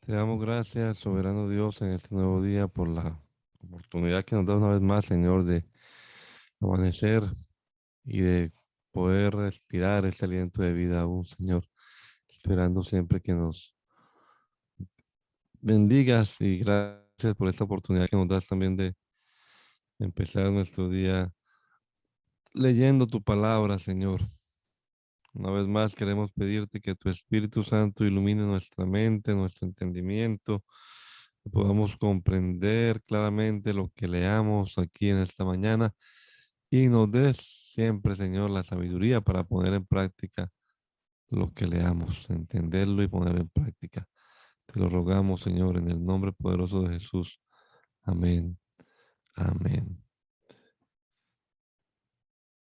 Te damos gracias, soberano Dios, en este nuevo día por la oportunidad que nos da una vez más, Señor, de amanecer y de poder respirar este aliento de vida aún, Señor, esperando siempre que nos bendigas y gracias por esta oportunidad que nos das también de empezar nuestro día leyendo tu palabra, Señor. Una vez más queremos pedirte que tu Espíritu Santo ilumine nuestra mente, nuestro entendimiento, que podamos comprender claramente lo que leamos aquí en esta mañana y nos des siempre, Señor, la sabiduría para poner en práctica lo que leamos, entenderlo y ponerlo en práctica. Te lo rogamos, Señor, en el nombre poderoso de Jesús. Amén. Amén.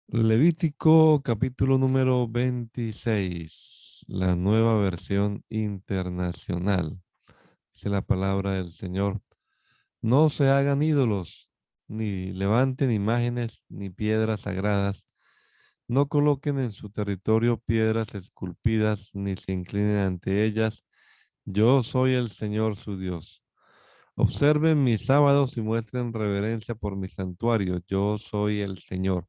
Levítico capítulo número 26, la nueva versión internacional. Dice la palabra del Señor. No se hagan ídolos, ni levanten imágenes, ni piedras sagradas. No coloquen en su territorio piedras esculpidas, ni se inclinen ante ellas. Yo soy el Señor su Dios. Observen mis sábados y muestren reverencia por mi santuario. Yo soy el Señor.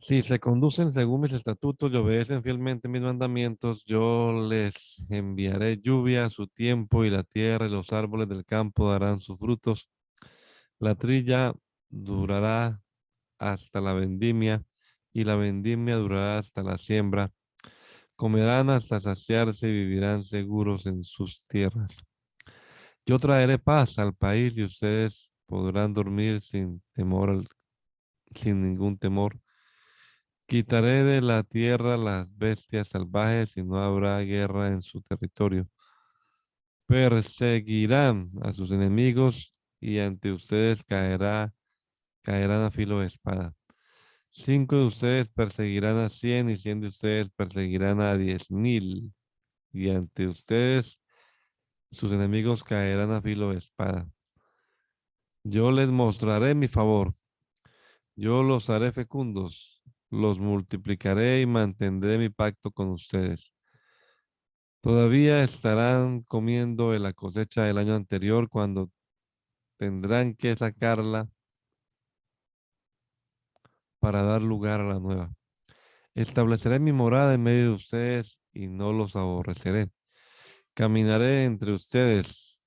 Si se conducen según mis estatutos y obedecen fielmente mis mandamientos, yo les enviaré lluvia a su tiempo y la tierra y los árboles del campo darán sus frutos. La trilla durará hasta la vendimia y la vendimia durará hasta la siembra. Comerán hasta saciarse y vivirán seguros en sus tierras. Yo traeré paz al país y ustedes podrán dormir sin temor, sin ningún temor. Quitaré de la tierra las bestias salvajes y no habrá guerra en su territorio. Perseguirán a sus enemigos y ante ustedes caerán a filo de espada. 5 de ustedes perseguirán a 100 y 100 de ustedes perseguirán a 10,000. Y ante ustedes sus enemigos caerán a filo de espada. Yo les mostraré mi favor. Yo los haré fecundos. Los multiplicaré y mantendré mi pacto con ustedes. Todavía estarán comiendo de la cosecha del año anterior cuando tendrán que sacarla para dar lugar a la nueva. Estableceré mi morada en medio de ustedes y no los aborreceré. Caminaré entre ustedes.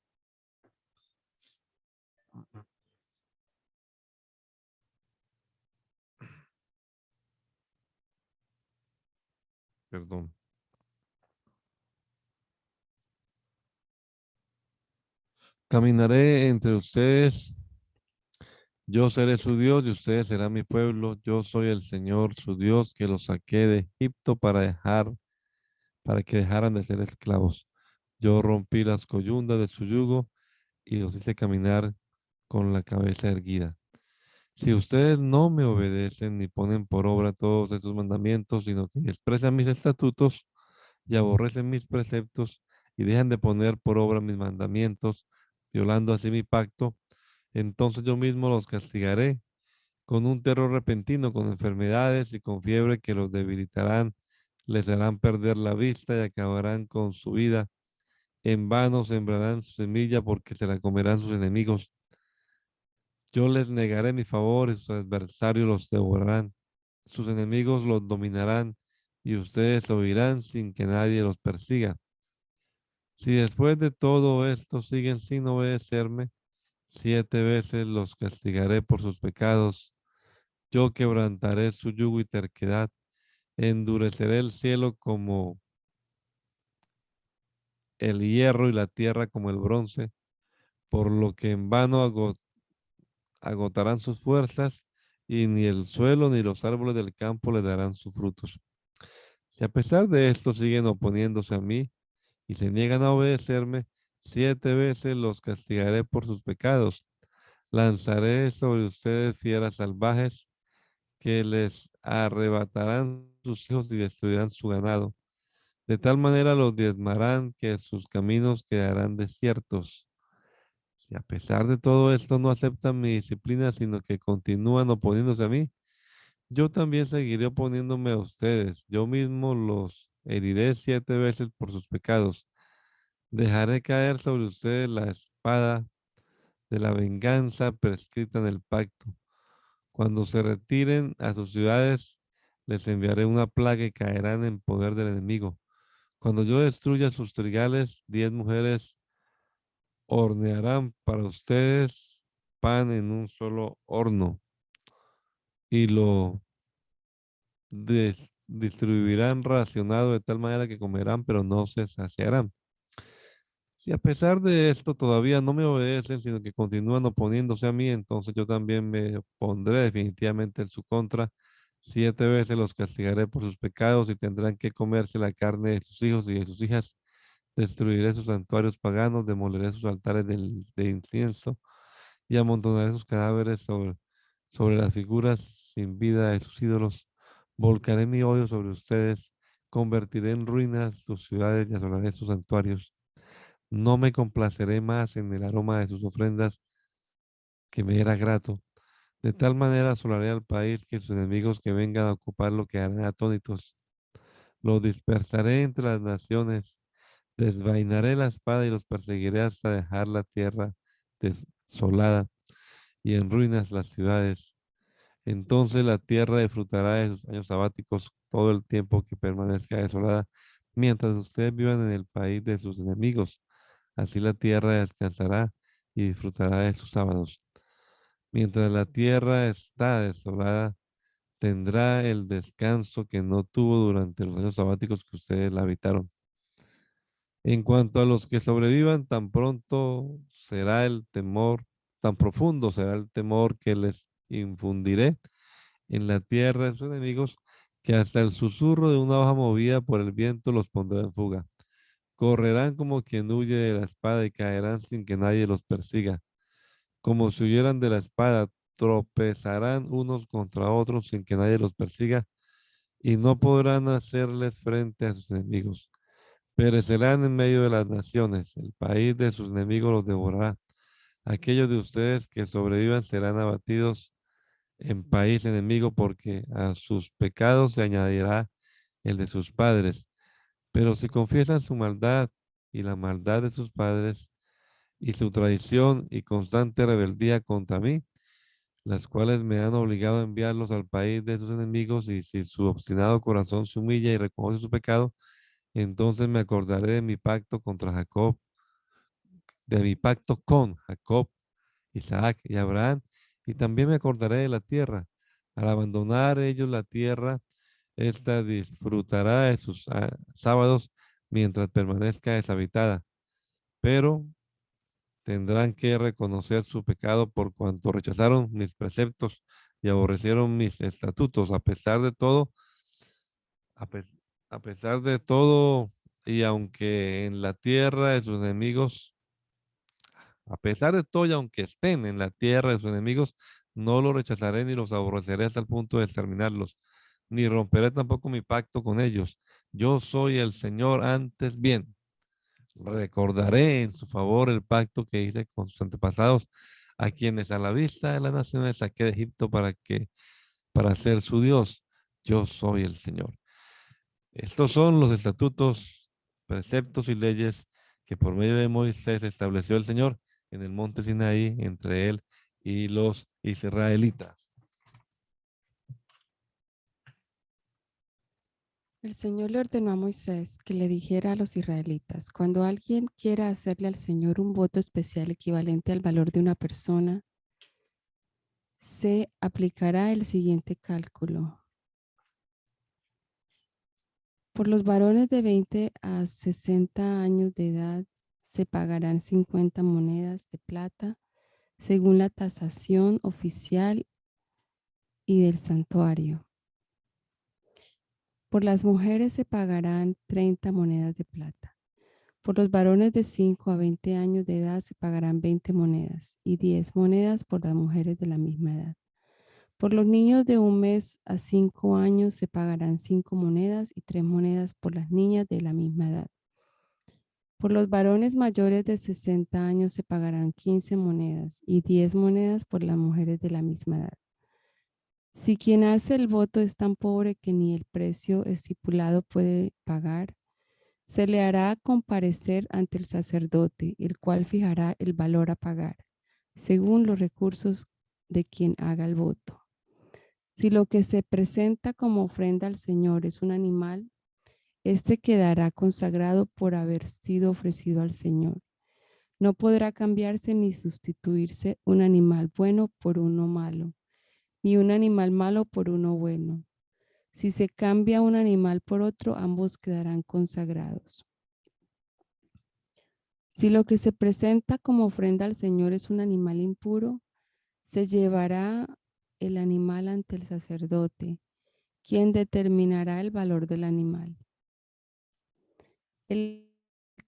Perdón. Caminaré entre ustedes. Yo seré su Dios y ustedes serán mi pueblo. Yo soy el Señor, su Dios, que los saqué de Egipto para que dejaran de ser esclavos. Yo rompí las coyundas de su yugo y los hice caminar con la cabeza erguida. Si ustedes no me obedecen ni ponen por obra todos estos mandamientos, sino que expresan mis estatutos y aborrecen mis preceptos y dejan de poner por obra mis mandamientos, violando así mi pacto, entonces yo mismo los castigaré con un terror repentino, con enfermedades y con fiebre que los debilitarán, les harán perder la vista y acabarán con su vida. En vano sembrarán su semilla porque se la comerán sus enemigos. Yo les negaré mi favor y sus adversarios los devorarán. Sus enemigos los dominarán y ustedes oirán sin que nadie los persiga. Si después de todo esto siguen sin obedecerme, 7 veces los castigaré por sus pecados. Yo quebrantaré su yugo y terquedad, endureceré el cielo como el hierro y la tierra como el bronce, por lo que en vano agotarán sus fuerzas y ni el suelo ni los árboles del campo le darán sus frutos. Si a pesar de esto siguen oponiéndose a mí y se niegan a obedecerme, 7 veces los castigaré por sus pecados. Lanzaré sobre ustedes fieras salvajes que les arrebatarán sus hijos y destruirán su ganado. De tal manera los diezmarán que sus caminos quedarán desiertos. Si a pesar de todo esto no aceptan mi disciplina, sino que continúan oponiéndose a mí, yo también seguiré oponiéndome a ustedes. Yo mismo los heriré 7 veces por sus pecados. Dejaré caer sobre ustedes la espada de la venganza prescrita en el pacto. Cuando se retiren a sus ciudades, les enviaré una plaga y caerán en poder del enemigo. Cuando yo destruya sus trigales, 10 mujeres hornearán para ustedes pan en un solo horno y lo distribuirán racionado de tal manera que comerán, pero no se saciarán. Si a pesar de esto todavía no me obedecen, sino que continúan oponiéndose a mí, entonces yo también me pondré definitivamente en su contra. 7 veces los castigaré por sus pecados y tendrán que comerse la carne de sus hijos y de sus hijas. Destruiré sus santuarios paganos, demoleré sus altares de incienso y amontonaré sus cadáveres sobre las figuras sin vida de sus ídolos. Volcaré mi odio sobre ustedes, convertiré en ruinas sus ciudades y asolaré sus santuarios. No me complaceré más en el aroma de sus ofrendas que me era grato. De tal manera asolaré al país que sus enemigos que vengan a ocuparlo quedarán atónitos. Los dispersaré entre las naciones, desvainaré la espada y los perseguiré hasta dejar la tierra desolada y en ruinas las ciudades. Entonces la tierra disfrutará de sus años sabáticos todo el tiempo que permanezca desolada, mientras ustedes vivan en el país de sus enemigos. Así la tierra descansará y disfrutará de sus sábados. Mientras la tierra está desolada, tendrá el descanso que no tuvo durante los años sabáticos que ustedes la habitaron. En cuanto a los que sobrevivan, tan pronto será el temor, tan profundo será el temor que les infundiré en la tierra de sus enemigos, que hasta el susurro de una hoja movida por el viento los pondrá en fuga. Correrán como quien huye de la espada y caerán sin que nadie los persiga. Como si huyeran de la espada, tropezarán unos contra otros sin que nadie los persiga y no podrán hacerles frente a sus enemigos. Perecerán en medio de las naciones, el país de sus enemigos los devorará. Aquellos de ustedes que sobrevivan serán abatidos en país enemigo porque a sus pecados se añadirá el de sus padres. Pero si confiesan su maldad y la maldad de sus padres y su traición y constante rebeldía contra mí, las cuales me han obligado a enviarlos al país de sus enemigos, y si su obstinado corazón se humilla y reconoce su pecado, entonces me acordaré de mi pacto contra Jacob, de mi pacto con Jacob, Isaac y Abraham, y también me acordaré de la tierra. Al abandonar ellos la tierra, ésta disfrutará de sus sábados mientras permanezca deshabitada, pero tendrán que reconocer su pecado por cuanto rechazaron mis preceptos y aborrecieron mis estatutos. A pesar de todo, a, pe- a pesar de todo, y aunque en la tierra de sus enemigos, a pesar de todo y aunque estén en la tierra de sus enemigos, no los rechazaré ni los aborreceré hasta el punto de exterminarlos, ni romperé tampoco mi pacto con ellos. Yo soy el Señor, antes bien. Recordaré en su favor el pacto que hice con sus antepasados, a quienes a la vista de las naciones saqué de Egipto para ser su Dios. Yo soy el Señor. Estos son los estatutos, preceptos y leyes que por medio de Moisés estableció el Señor en el monte Sinaí entre él y los israelitas. El Señor le ordenó a Moisés que le dijera a los israelitas, cuando alguien quiera hacerle al Señor un voto especial equivalente al valor de una persona, se aplicará el siguiente cálculo. Por los varones de 20 a 60 años de edad se pagarán 50 monedas de plata según la tasación oficial y del santuario. Por las mujeres se pagarán 30 monedas de plata. Por los varones de 5 a 20 años de edad se pagarán 20 monedas y 10 monedas por las mujeres de la misma edad. Por los niños de 1 mes a 5 años se pagarán 5 monedas y 3 monedas por las niñas de la misma edad. Por los varones mayores de 60 años se pagarán 15 monedas y 10 monedas por las mujeres de la misma edad. Si quien hace el voto es tan pobre que ni el precio estipulado puede pagar, Se le hará comparecer ante el sacerdote, el cual fijará el valor a pagar, según los recursos de quien haga el voto. Si lo que se presenta como ofrenda al Señor es un animal, este quedará consagrado por haber sido ofrecido al Señor. No podrá cambiarse ni sustituirse un animal bueno por uno malo, ni un animal malo por uno bueno. Si se cambia un animal por otro, ambos quedarán consagrados. Si lo que se presenta como ofrenda al Señor es un animal impuro, se llevará el animal ante el sacerdote, quien determinará el valor del animal. El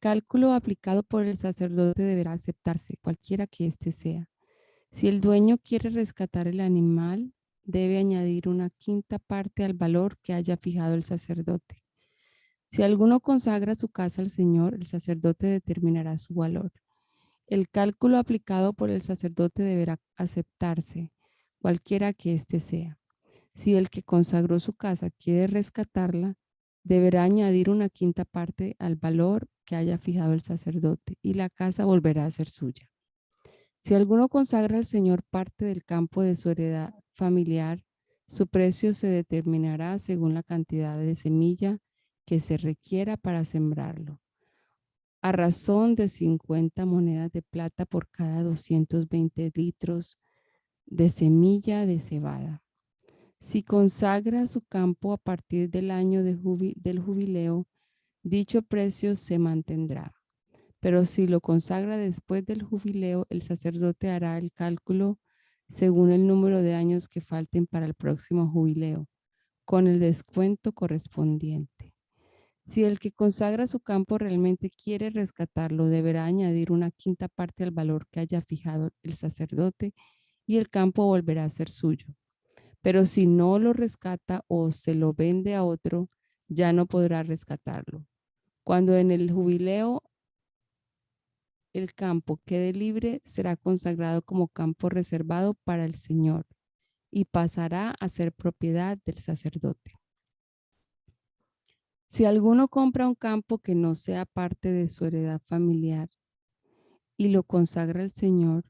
cálculo aplicado por el sacerdote deberá aceptarse, cualquiera que éste sea. Si el dueño quiere rescatar el animal, debe añadir una quinta parte al valor que haya fijado el sacerdote. Si alguno consagra su casa al Señor, el sacerdote determinará su valor. El cálculo aplicado por el sacerdote deberá aceptarse, cualquiera que éste sea. Si el que consagró su casa quiere rescatarla, deberá añadir una quinta parte al valor que haya fijado el sacerdote y la casa volverá a ser suya. Si alguno consagra al Señor parte del campo de su heredad familiar, su precio se determinará según la cantidad de semilla que se requiera para sembrarlo, a razón de 50 monedas de plata por cada 220 litros de semilla de cebada. Si consagra su campo a partir del año del jubileo, dicho precio se mantendrá. Pero si lo consagra después del jubileo, el sacerdote hará el cálculo según el número de años que falten para el próximo jubileo, con el descuento correspondiente. Si el que consagra su campo realmente quiere rescatarlo, deberá añadir una quinta parte al valor que haya fijado el sacerdote y el campo volverá a ser suyo. Pero si no lo rescata o se lo vende a otro, ya no podrá rescatarlo. Cuando en el jubileo el campo quede libre, será consagrado como campo reservado para el Señor y pasará a ser propiedad del sacerdote. Si alguno compra un campo que no sea parte de su heredad familiar y lo consagra al Señor,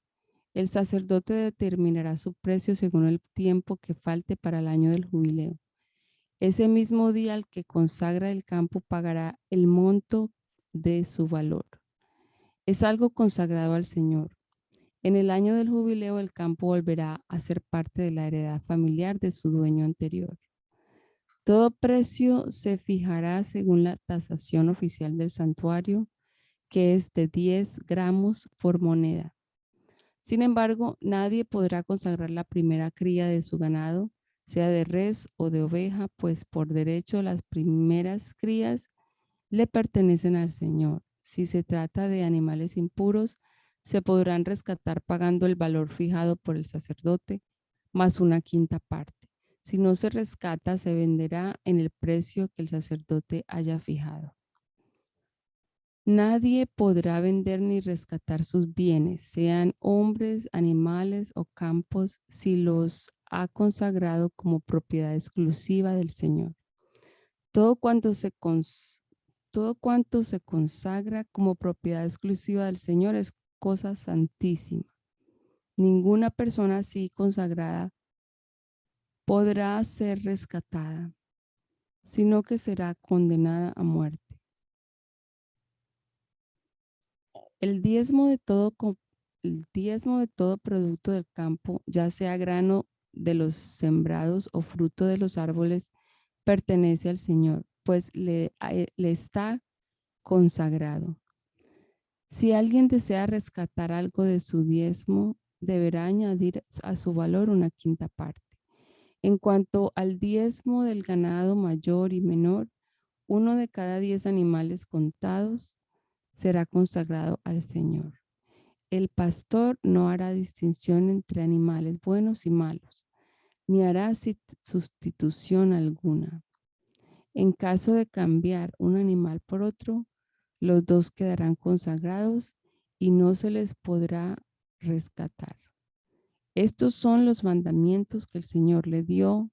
el sacerdote determinará su precio según el tiempo que falte para el año del jubileo. Ese mismo día el que consagra el campo pagará el monto de su valor. Es algo consagrado al Señor. En el año del jubileo el campo volverá a ser parte de la heredad familiar de su dueño anterior. Todo precio se fijará según la tasación oficial del santuario, que es de 10 gramos por moneda. Sin embargo, nadie podrá consagrar la primera cría de su ganado, sea de res o de oveja, pues por derecho las primeras crías le pertenecen al Señor. Si se trata de animales impuros, se podrán rescatar pagando el valor fijado por el sacerdote, más una quinta parte. Si no se rescata, se venderá en el precio que el sacerdote haya fijado. Nadie podrá vender ni rescatar sus bienes, sean hombres, animales o campos, si los ha consagrado como propiedad exclusiva del Señor. Todo cuanto se consagra como propiedad exclusiva del Señor es cosa santísima. Ninguna persona así consagrada podrá ser rescatada, sino que será condenada a muerte. El diezmo de todo, el diezmo de todo producto del campo, ya sea grano de los sembrados o fruto de los árboles, pertenece al Señor, pues le está consagrado. Si alguien desea rescatar algo de su diezmo, deberá añadir a su valor una quinta parte. En cuanto al diezmo del ganado mayor y menor, uno de cada 10 animales contados será consagrado al Señor. El pastor no hará distinción entre animales buenos y malos, ni hará sustitución alguna. En caso de cambiar un animal por otro, los dos quedarán consagrados y no se les podrá rescatar. Estos son los mandamientos que el Señor le dio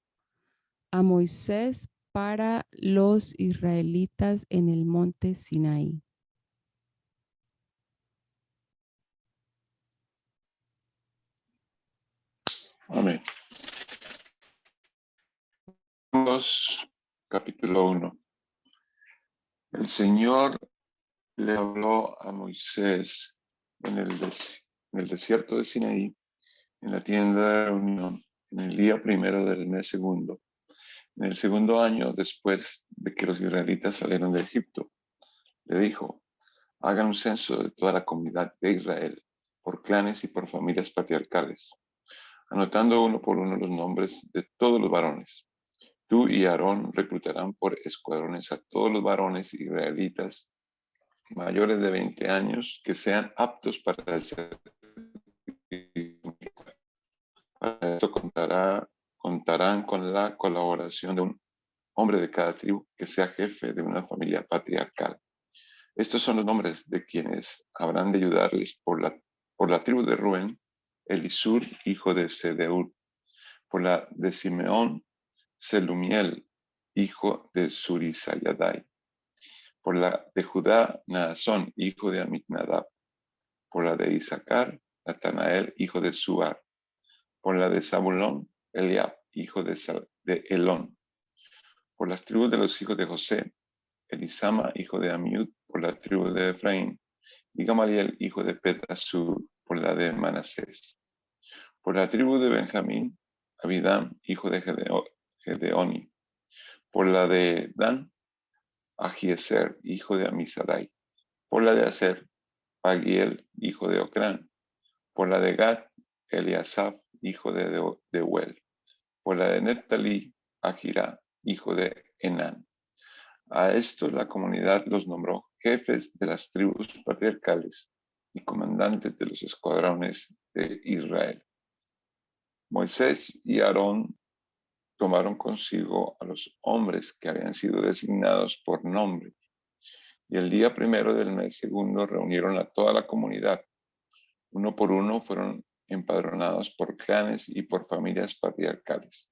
a Moisés para los israelitas en el monte Sinaí. Amén. Capítulo 1. El Señor le habló a Moisés en el desierto de Sinaí, en la tienda de reunión, en el día primero del mes segundo, en el segundo año después de que los israelitas salieron de Egipto. Le dijo: hagan un censo de toda la comunidad de Israel, por clanes y por familias patriarcales, anotando uno por uno los nombres de todos los varones. Tú y Aarón reclutarán por escuadrones a todos los varones israelitas mayores de 20 años que sean aptos para el servicio militar. Para esto contarán con la colaboración de un hombre de cada tribu que sea jefe de una familia patriarcal. Estos son los nombres de quienes habrán de ayudarles por la tribu de Rubén: Elisur, hijo de Sedeur; por la de Simeón, Selumiel, hijo de Surisayadai; por la de Judá, Naasón, hijo de Aminadab; por la de Isaacar, Natanael, hijo de Suar; por la de Zabulón, Eliab, hijo de Elón; por las tribus de los hijos de José, Elisama, hijo de Amiud; por la tribu de Efraín, y Gamaliel, hijo de Pedasur; por la de Manasés; por la tribu de Benjamín, Abidam, hijo de Gedeoni; por la de Dan, Ahieser, hijo de Amisadai; por la de Aser, Pagiel, hijo de Ocrán; por la de Gad, Eliasaf, hijo de Deuel; por la de Neftalí, Ahira, hijo de Enán. A estos la comunidad los nombró jefes de las tribus patriarcales y comandantes de los escuadrones de Israel. Moisés y Aarón tomaron consigo a los hombres que habían sido designados por nombre, y el día primero del mes segundo reunieron a toda la comunidad. Uno por uno fueron empadronados por clanes y por familias patriarcales.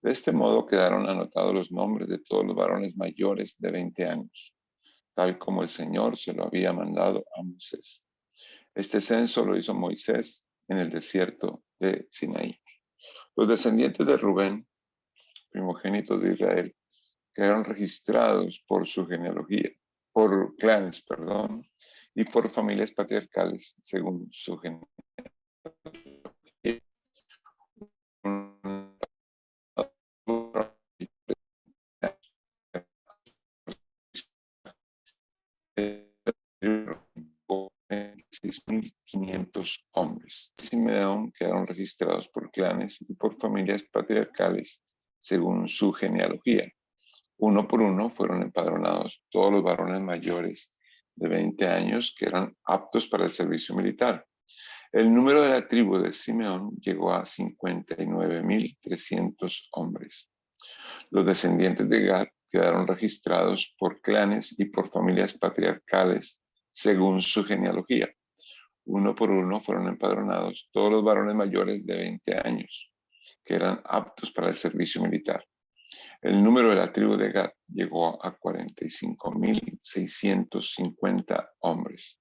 De este modo quedaron anotados los nombres de todos los varones mayores de 20 años, tal como el Señor se lo había mandado a Moisés. Este censo lo hizo Moisés en el desierto de Sinaí. Los descendientes de Rubén, primogénitos de Israel, quedaron registrados por su genealogía, por clanes, y por familias patriarcales según su genealogía. $6,500 hombres. Simeón quedaron registrados por clanes y por familias patriarcales según su genealogía. Uno por uno fueron empadronados todos los varones mayores de 20 años que eran aptos para el servicio militar. El número de la tribu de Simeón llegó a 59,300 hombres. Los descendientes de Gad quedaron registrados por clanes y por familias patriarcales según su genealogía. Uno por uno fueron empadronados todos los varones mayores de 20 años que eran aptos para el servicio militar. El número de la tribu de Gad llegó a 45,650 hombres.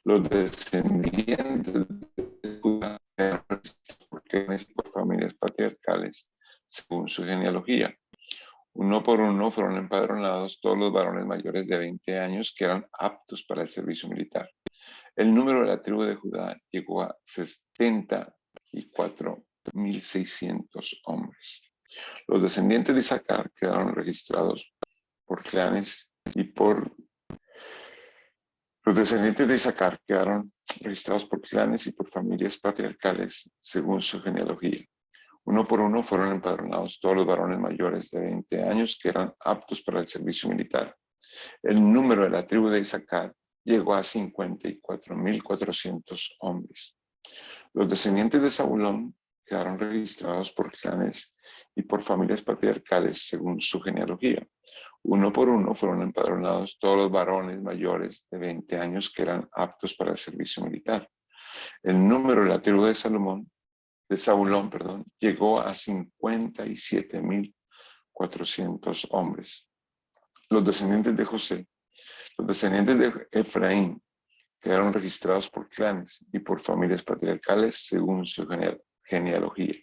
Los descendientes de Judá eran por clanes y por familias patriarcales según su genealogía. Uno por uno fueron empadronados todos los varones mayores de 20 años que eran aptos para el servicio militar. El número de la tribu de Judá llegó a 74,600 hombres. Los descendientes de Isaacar quedaron registrados por clanes y por familias patriarcales según su genealogía. Uno por uno fueron empadronados todos los varones mayores de 20 años que eran aptos para el servicio militar. El número de la tribu de Isaacar llegó a 54,400 hombres. Los descendientes de Zabulón quedaron registrados por clanes y por familias patriarcales según su genealogía. Uno por uno fueron empadronados todos los varones mayores de 20 años que eran aptos para el servicio militar. El número de la tribu de Zabulón, llegó a 57,400 400 hombres. Los descendientes de José, los descendientes de Efraín, quedaron registrados por clanes y por familias patriarcales según su genealogía.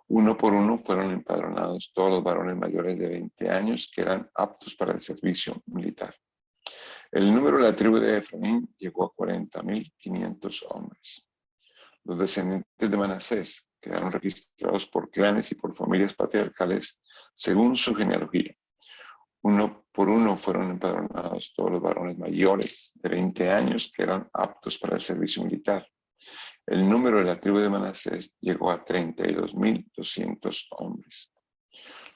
Uno por uno fueron empadronados todos los varones mayores de 20 años que eran aptos para el servicio militar. El número de la tribu de Efraín llegó a 40.500 hombres. Los descendientes de Manasés quedaron registrados por clanes y por familias patriarcales según su genealogía. Uno por uno fueron empadronados todos los varones mayores de 20 años que eran aptos para el servicio militar. El número de la tribu de Manasés llegó a 32.200 hombres.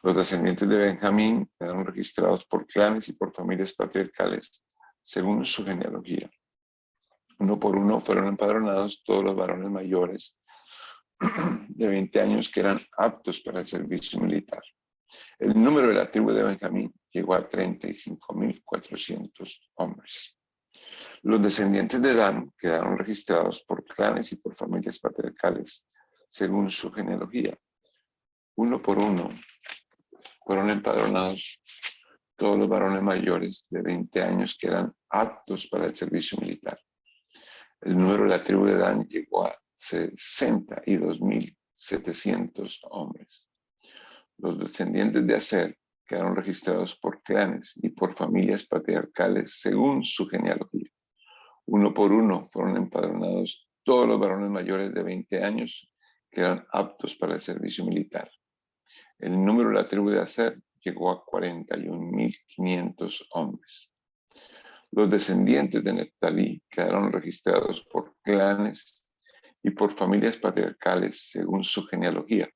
Los descendientes de Benjamín quedaron registrados por clanes y por familias patriarcales según su genealogía. Uno por uno fueron empadronados todos los varones mayores de 20 años que eran aptos para el servicio militar. El número de la tribu de Benjamín llegó a 35.400 hombres. Los descendientes de Dan quedaron registrados por clanes y por familias patriarcales según su genealogía. Uno por uno fueron empadronados todos los varones mayores de 20 años que eran aptos para el servicio militar. El número de la tribu de Dan llegó a 62.700 hombres. Los descendientes de Aser quedaron registrados por clanes y por familias patriarcales según su genealogía. Uno por uno fueron empadronados todos los varones mayores de 20 años que eran aptos para el servicio militar. El número de la tribu de Aser llegó a 41.500 hombres. Los descendientes de Neftalí quedaron registrados por clanes y por familias patriarcales según su genealogía.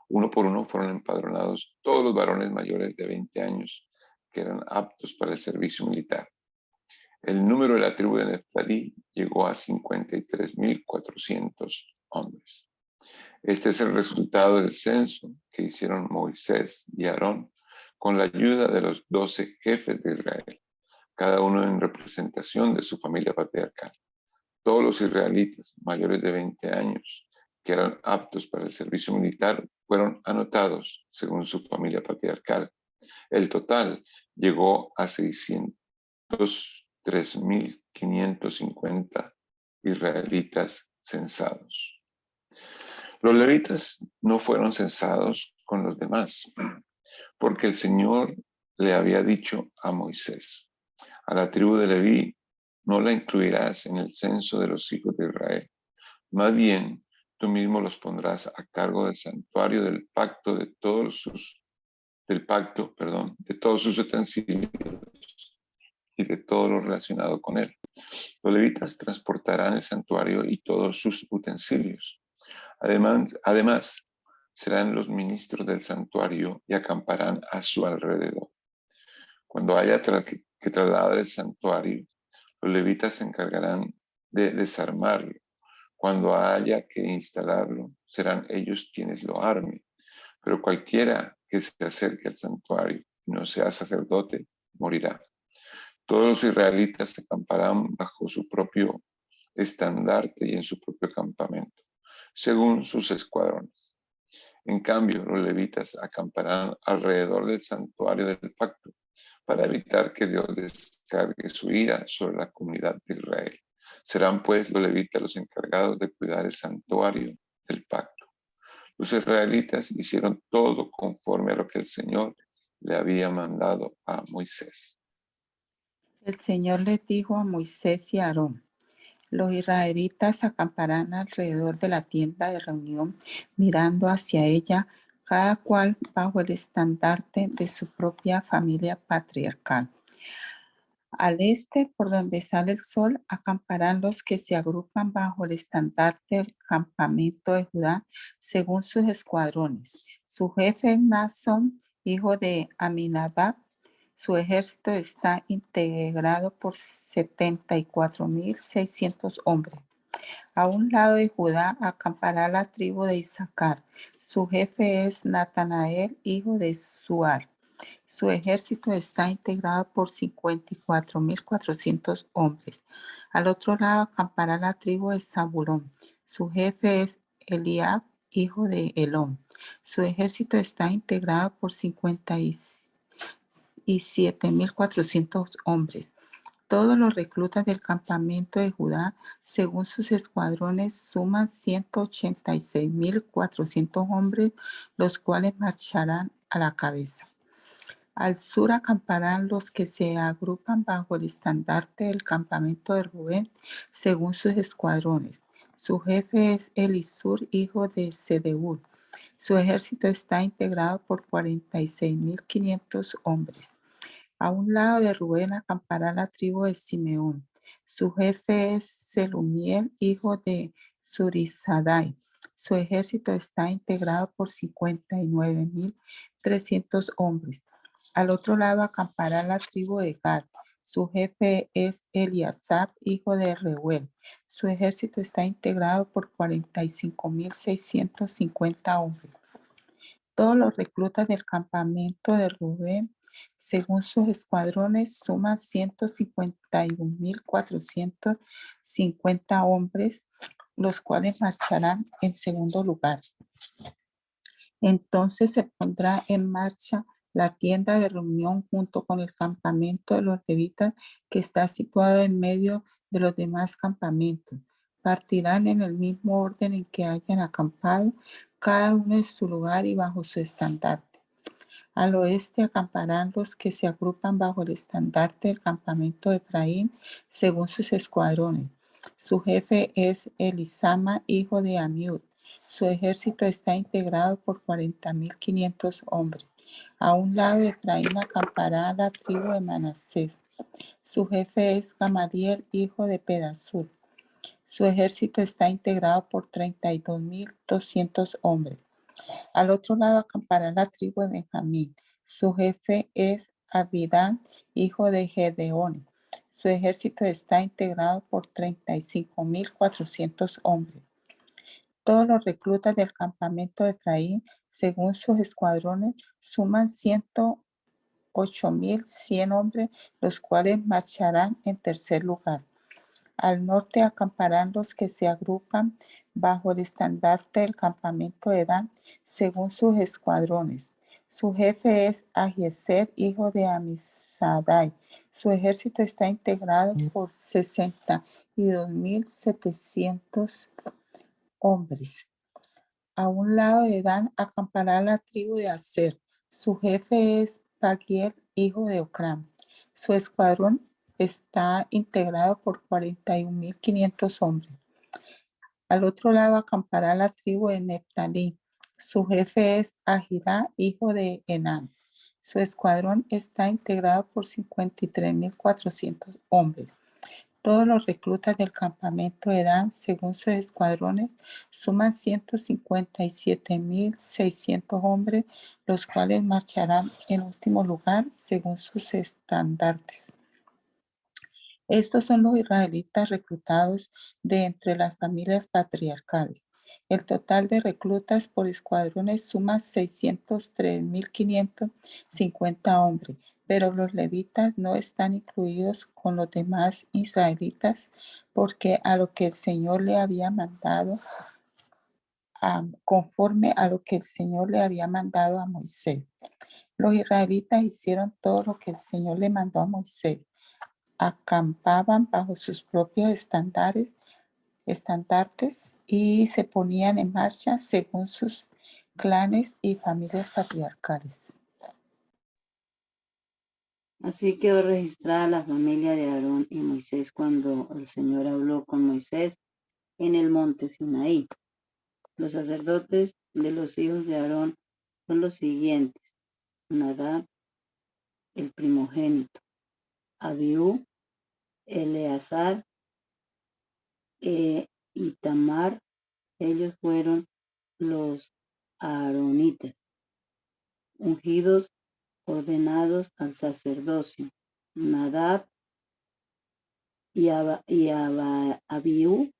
Uno por uno fueron empadronados todos los varones mayores de 20 años que eran aptos para el servicio militar. El número de la tribu de Neftalí llegó a 53.400 hombres. Este es el resultado del censo que hicieron Moisés y Aarón con la ayuda de los 12 jefes de Israel, cada uno en representación de su familia patriarcal. Todos los israelitas mayores de 20 años que eran aptos para el servicio militar fueron anotados según su familia patriarcal. El total llegó a 603.550 israelitas censados. Los levitas no fueron censados con los demás, porque el Señor le había dicho a Moisés: a la tribu de Leví no la incluirás en el censo de los hijos de Israel. Más bien, tú mismo los pondrás a cargo del santuario del pacto de todos sus utensilios y de todo lo relacionado con él. Los levitas transportarán el santuario y todos sus utensilios. Además, serán los ministros del santuario y acamparán a su alrededor. Cuando haya que trasladar el santuario, los levitas se encargarán de desarmarlo. Cuando haya que instalarlo, serán ellos quienes lo armen. Pero cualquiera que se acerque al santuario y no sea sacerdote, morirá. Todos los israelitas acamparán bajo su propio estandarte y en su propio campamento, según sus escuadrones. En cambio, los levitas acamparán alrededor del santuario del pacto para evitar que Dios descargue su ira sobre la comunidad de Israel. Serán pues los levitas los encargados de cuidar el santuario del pacto. Los israelitas hicieron todo conforme a lo que el Señor le había mandado a Moisés. El Señor les dijo a Moisés y a Aarón: los israelitas acamparán alrededor de la tienda de reunión, mirando hacia ella, cada cual bajo el estandarte de su propia familia patriarcal. Al este, por donde sale el sol, acamparán los que se agrupan bajo el estandarte del campamento de Judá, según sus escuadrones. Su jefe es Naasón, hijo de Aminadab. Su ejército está integrado por 74.600 hombres. A un lado de Judá acampará la tribu de Isaacar. Su jefe es Natanael, hijo de Suar. Su ejército está integrado por 54.400 hombres. Al otro lado acampará la tribu de Zabulón. Su jefe es Eliab, hijo de Elón. Su ejército está integrado por 57.400 hombres. Todos los reclutas del campamento de Judá, según sus escuadrones, suman 186.400 hombres, los cuales marcharán a la cabeza. Al sur acamparán los que se agrupan bajo el estandarte del campamento de Rubén, según sus escuadrones. Su jefe es Elisur, hijo de Sedeur. Su ejército está integrado por 46.500 hombres. A un lado de Rubén acampará la tribu de Simeón. Su jefe es Selumiel, hijo de Zurizadai. Su ejército está integrado por 59.300 hombres. Al otro lado acampará la tribu de Gad. Su jefe es Eliasab, hijo de Reuel. Su ejército está integrado por 45.650 hombres. Todos los reclutas del campamento de Rubén, según sus escuadrones, suman 151.450 hombres, los cuales marcharán en segundo lugar. Entonces se pondrá en marcha la tienda de reunión junto con el campamento de los levitas que está situado en medio de los demás campamentos. Partirán en el mismo orden en que hayan acampado, cada uno en su lugar y bajo su estandarte. Al oeste acamparán los que se agrupan bajo el estandarte del campamento de Efraín, según sus escuadrones. Su jefe es Elisama, hijo de Amiud. Su ejército está integrado por 40.500 hombres. A un lado de Efraín acampará la tribu de Manasés. Su jefe es Gamaliel, hijo de Pedasur. Su ejército está integrado por 32.200 hombres. Al otro lado acampará la tribu de Benjamín. Su jefe es Abidán, hijo de Gedeón. Su ejército está integrado por 35.400 hombres. Todos los reclutas del campamento de Efraín, según sus escuadrones, suman 108.100 hombres, los cuales marcharán en tercer lugar. Al norte acamparán los que se agrupan bajo el estandarte del campamento de Dan, según sus escuadrones. Su jefe es Ahiezer, hijo de Amisadai. Su ejército está integrado por 62.700 hombres. A un lado de Dan acampará la tribu de Aser. Su jefe es Pagiel, hijo de Ocrán. Su escuadrón está integrado por 41.500 hombres. Al otro lado acampará la tribu de Neftalí. Su jefe es Ahirá, hijo de Enán. Su escuadrón está integrado por 53.400 hombres. Todos los reclutas del campamento de Dan, según sus escuadrones, suman 157.600 hombres, los cuales marcharán en último lugar según sus estandartes. Estos son los israelitas reclutados de entre las familias patriarcales. El total de reclutas por escuadrones suma 603.550 hombres, pero los levitas no están incluidos con los demás israelitas porque a lo que el Señor le había mandado, conforme a lo que el Señor le había mandado a Moisés. Los israelitas hicieron todo lo que el Señor le mandó a Moisés. Acampaban bajo sus propios estandartes y se ponían en marcha según sus clanes y familias patriarcales. Así quedó registrada la familia de Aarón y Moisés cuando el Señor habló con Moisés en el monte Sinaí. Los sacerdotes de los hijos de Aarón son los siguientes: Nadab, el primogénito; Abiú, Eleazar, Itamar. Ellos fueron los aaronitas, ungidos, ordenados al sacerdocio. Nadab y Abiú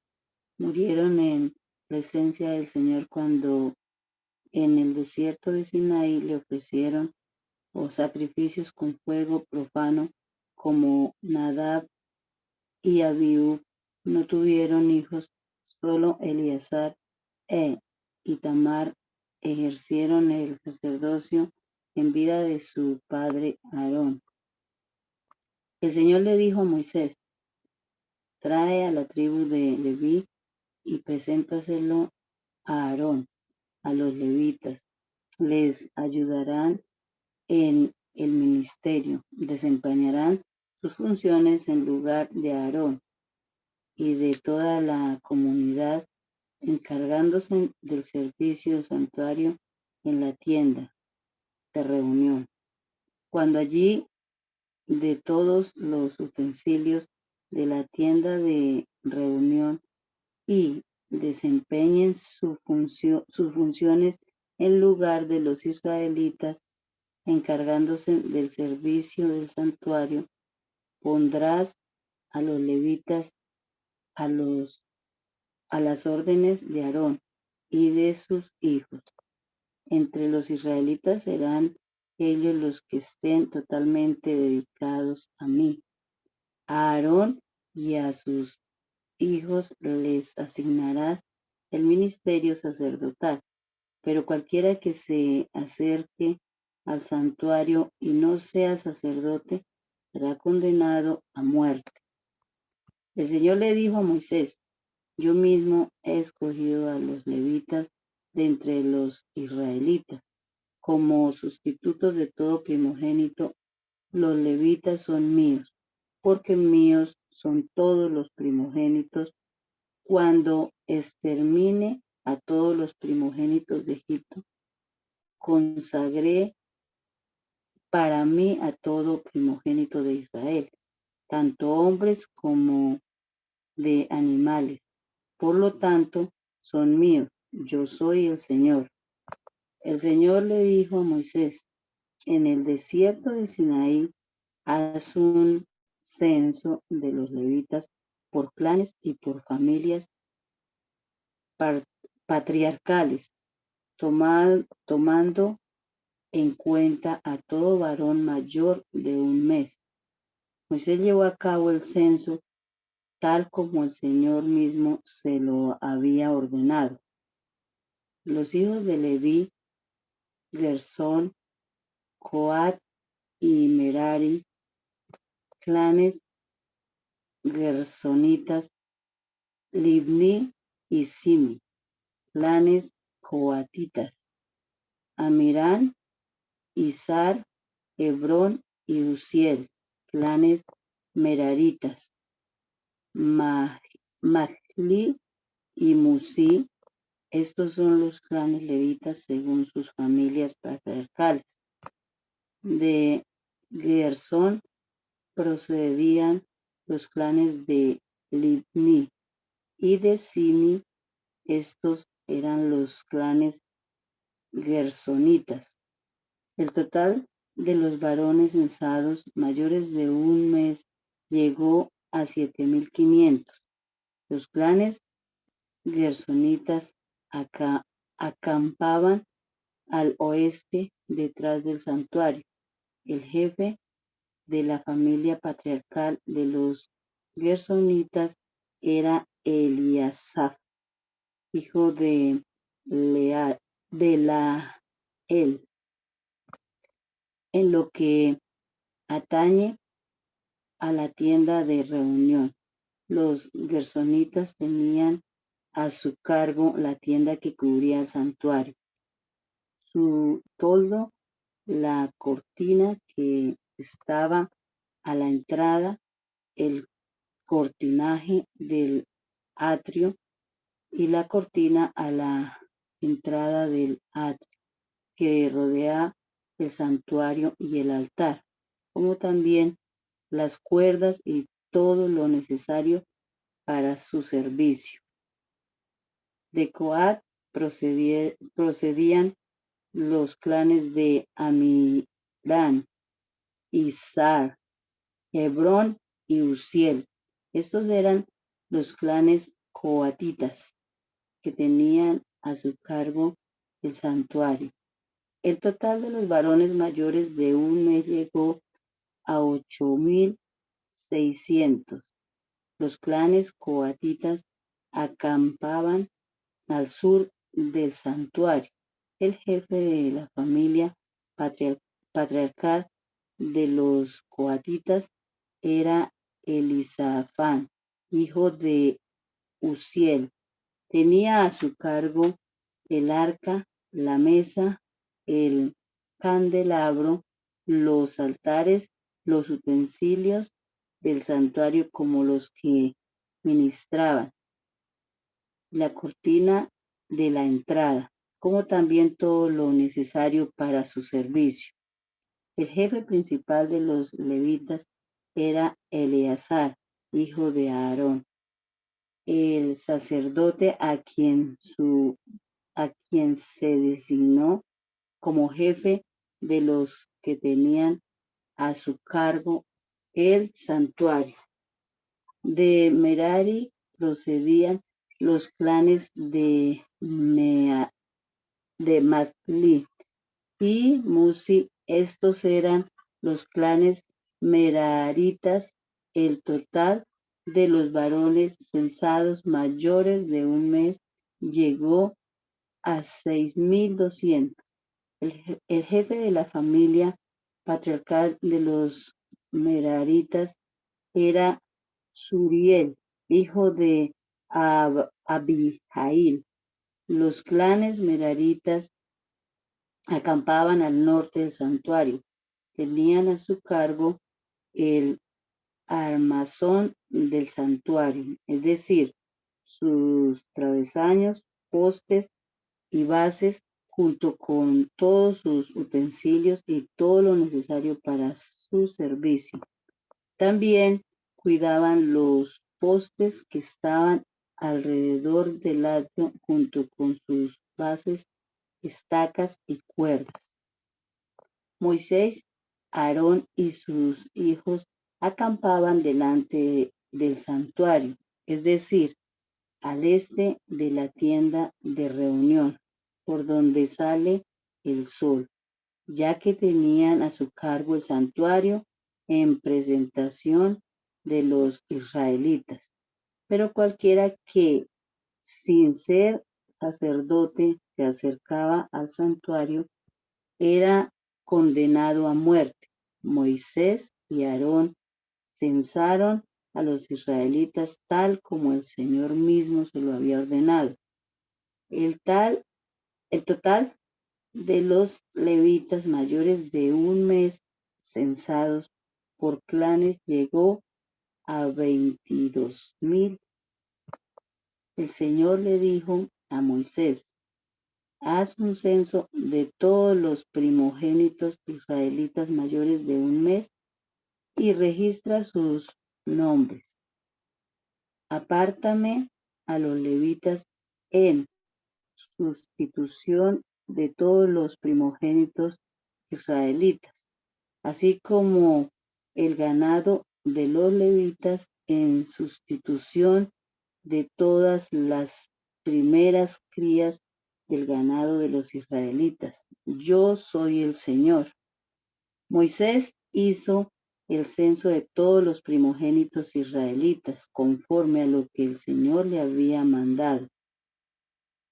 murieron en presencia del Señor cuando en el desierto de Sinaí le ofrecieron sacrificios con fuego profano. Como Nadab y Abiú no tuvieron hijos, solo Eleazar e y Tamar ejercieron el sacerdocio en vida de su padre Aarón. El Señor le dijo a Moisés: trae a la tribu de Leví y preséntaselo a Aarón, a los levitas. Les ayudarán en el ministerio, desempeñarán sus funciones en lugar de Aarón y de toda la comunidad, encargándose del servicio del santuario en la tienda de reunión. Cuando allí de todos los utensilios de la tienda de reunión y desempeñen sus funciones en lugar de los israelitas, encargándose del servicio del santuario, pondrás a los levitas a las órdenes de Aarón y de sus hijos. Entre los israelitas serán ellos los que estén totalmente dedicados a mí. A Aarón y a sus hijos les asignarás el ministerio sacerdotal, pero cualquiera que se acerque al santuario y no sea sacerdote será condenado a muerte. El Señor le dijo a Moisés: yo mismo he escogido a los levitas de entre los israelitas como sustitutos de todo primogénito. Los levitas son míos, porque míos son todos los primogénitos. Cuando extermine a todos los primogénitos de Egipto, consagré para mí a todo primogénito de Israel, tanto hombres como de animales. Por lo tanto, son míos. Yo soy el Señor. El Señor le dijo a Moisés: en el desierto de Sinaí haz un censo de los levitas por clanes y por familias patriarcales, tomando en cuenta a todo varón mayor de un mes. Moisés llevó a cabo el censo tal como el Señor mismo se lo había ordenado. Los hijos de Leví, Gersón, Coat y Merari, clanes gersonitas, Libni y Simi, clanes coatitas, Amirán, Izar, Hebrón y Uziel, clanes meraritas, Mahli y Musi. Estos son los clanes levitas según sus familias patriarcales. De Gersón procedían los clanes de Libni y de Simi. Estos eran los clanes gersonitas. El total de los varones censados mayores de un mes llegó a 7,500. Los clanes gersonitas acampaban al oeste detrás del santuario. El jefe de la familia patriarcal de los gersonitas era Eliasaf, hijo de Lael. En lo que atañe a la tienda de reunión, los gersonitas tenían a su cargo la tienda que cubría el santuario, su toldo, la cortina que estaba a la entrada, el cortinaje del atrio y la cortina a la entrada del atrio que rodea el santuario y el altar, como también las cuerdas y todo lo necesario para su servicio. De Coat procedían los clanes de Amirán, Izar, Hebrón y Uziel. Estos eran los clanes coatitas que tenían a su cargo el santuario. El total de los varones mayores de un mes llegó a 8,600. Los clanes coatitas acampaban al sur del santuario. El jefe de la familia patriarcal de los coatitas era Elisafán, hijo de Uziel. Tenía a su cargo el arca, la mesa, el candelabro, los altares, los utensilios del santuario como los que ministraban, la cortina de la entrada, como también todo lo necesario para su servicio. El jefe principal de los levitas era Eleazar, hijo de Aarón, el sacerdote a quien se designó como jefe de los que tenían a su cargo el santuario. De Merari procedían los clanes de Magli y Musi. Estos eran los clanes meraritas. El total de los varones censados mayores de un mes llegó a 6,200. El jefe de la familia patriarcal de los meraritas era Suriel, hijo de Abihail. Los clanes meraritas acampaban al norte del santuario. Tenían a su cargo el armazón del santuario, es decir, sus travesaños, postes y bases, junto con todos sus utensilios y todo lo necesario para su servicio. También cuidaban los postes que estaban alrededor del atrio, junto con sus bases, estacas y cuerdas. Moisés, Aarón y sus hijos acampaban delante del santuario, es decir, al este de la tienda de reunión, por donde sale el sol, ya que tenían a su cargo el santuario en presentación de los israelitas. Pero cualquiera que, sin ser sacerdote, se acercaba al santuario, era condenado a muerte. Moisés y Aarón censaron a los israelitas tal como el Señor mismo se lo había ordenado. El total de los levitas mayores de un mes censados por clanes llegó a 22,000. El Señor le dijo a Moisés: haz un censo de todos los primogénitos israelitas mayores de un mes y registra sus nombres. Apártame a los levitas en sustitución de todos los primogénitos israelitas, así como el ganado de los levitas en sustitución de todas las primeras crías del ganado de los israelitas. Yo soy el Señor. Moisés hizo el censo de todos los primogénitos israelitas, conforme a lo que el Señor le había mandado.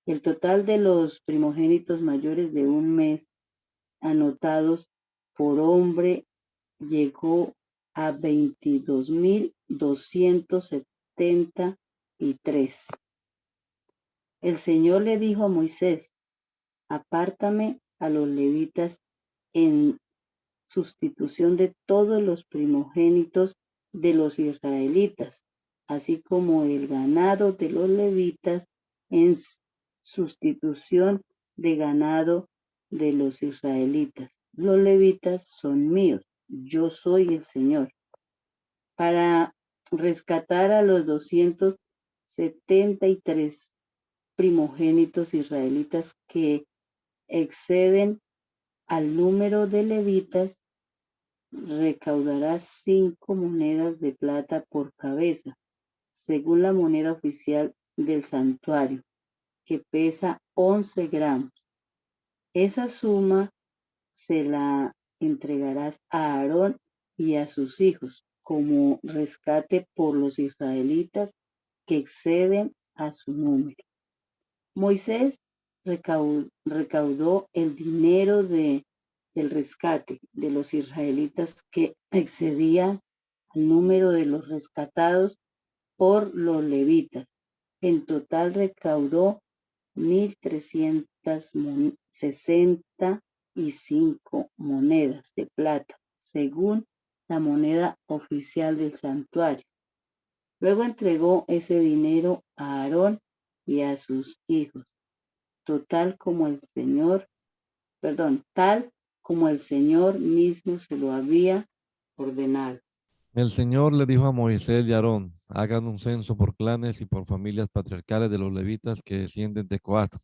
El total de los primogénitos mayores de un mes, anotados por hombre, llegó a 22,273. El Señor le dijo a Moisés: apártame a los levitas en sustitución de todos los primogénitos de los israelitas, así como el ganado de los levitas en sustitución de ganado de los israelitas. Los levitas son míos, yo soy el Señor. Para rescatar a los 273 primogénitos israelitas que exceden al número de levitas, recaudarás 5 monedas de plata por cabeza, según la moneda oficial del santuario, que pesa 11 gramos. Esa suma se la entregarás a Aarón y a sus hijos como rescate por los israelitas que exceden a su número. Moisés recaudó el dinero del rescate de los israelitas que excedía al número de los rescatados por los levitas. En total recaudó 1,365 monedas de plata, según la moneda oficial del santuario. Luego entregó ese dinero a Aarón y a sus hijos, tal como el Señor mismo se lo había ordenado. El Señor le dijo a Moisés y a Aarón, hagan un censo por clanes y por familias patriarcales de los levitas que descienden de Coat.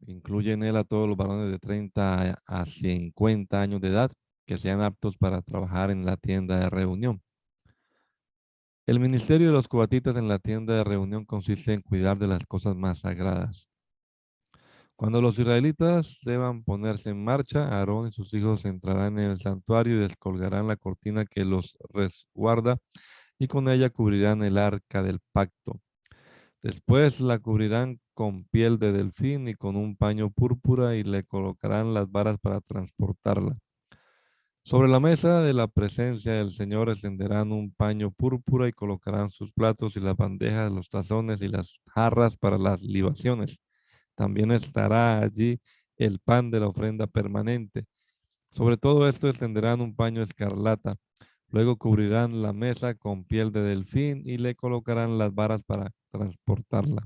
Incluye en él a todos los varones de 30 a 50 años de edad que sean aptos para trabajar en la tienda de reunión. El ministerio de los coatitas en la tienda de reunión consiste en cuidar de las cosas más sagradas. Cuando los israelitas deban ponerse en marcha, Aarón y sus hijos entrarán en el santuario y descolgarán la cortina que los resguarda y con ella cubrirán el arca del pacto. Después la cubrirán con piel de delfín y con un paño púrpura y le colocarán las varas para transportarla. Sobre la mesa de la presencia del Señor extenderán un paño púrpura y colocarán sus platos y las bandejas, los tazones y las jarras para las libaciones. También estará allí el pan de la ofrenda permanente. Sobre todo esto extenderán un paño escarlata. Luego cubrirán la mesa con piel de delfín y le colocarán las varas para transportarla.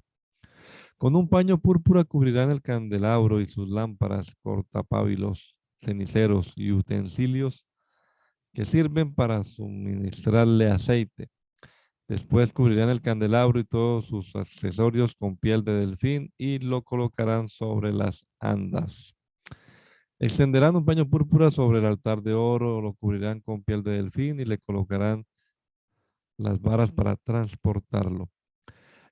Con un paño púrpura cubrirán el candelabro y sus lámparas, cortapábilos, ceniceros y utensilios que sirven para suministrarle aceite. Después cubrirán el candelabro y todos sus accesorios con piel de delfín y lo colocarán sobre las andas. Extenderán un paño púrpura sobre el altar de oro, lo cubrirán con piel de delfín y le colocarán las varas para transportarlo.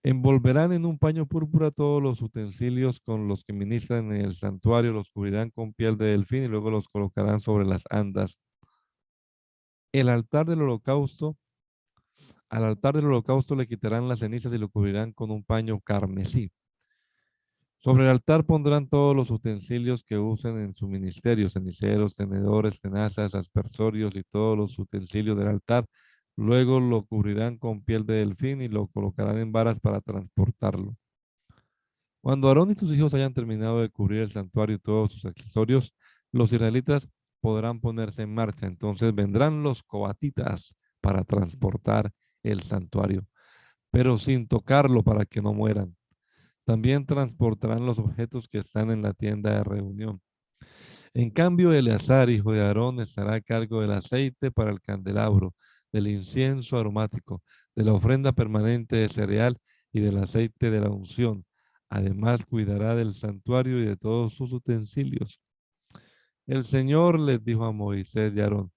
Envolverán en un paño púrpura todos los utensilios con los que ministran en el santuario, los cubrirán con piel de delfín y luego los colocarán sobre las andas. El altar del holocausto, al altar del holocausto le quitarán las cenizas y lo cubrirán con un paño carmesí. Sobre el altar pondrán todos los utensilios que usen en su ministerio, ceniceros, tenedores, tenazas, aspersorios y todos los utensilios del altar. Luego lo cubrirán con piel de delfín y lo colocarán en varas para transportarlo. Cuando Aarón y sus hijos hayan terminado de cubrir el santuario y todos sus accesorios, los israelitas podrán ponerse en marcha. Entonces vendrán los coatitas para transportar el santuario, pero sin tocarlo para que no mueran. También transportarán los objetos que están en la tienda de reunión. En cambio, Eleazar, hijo de Aarón, estará a cargo del aceite para el candelabro, del incienso aromático, de la ofrenda permanente de cereal y del aceite de la unción. Además, cuidará del santuario y de todos sus utensilios. El Señor les dijo a Moisés y Aarón,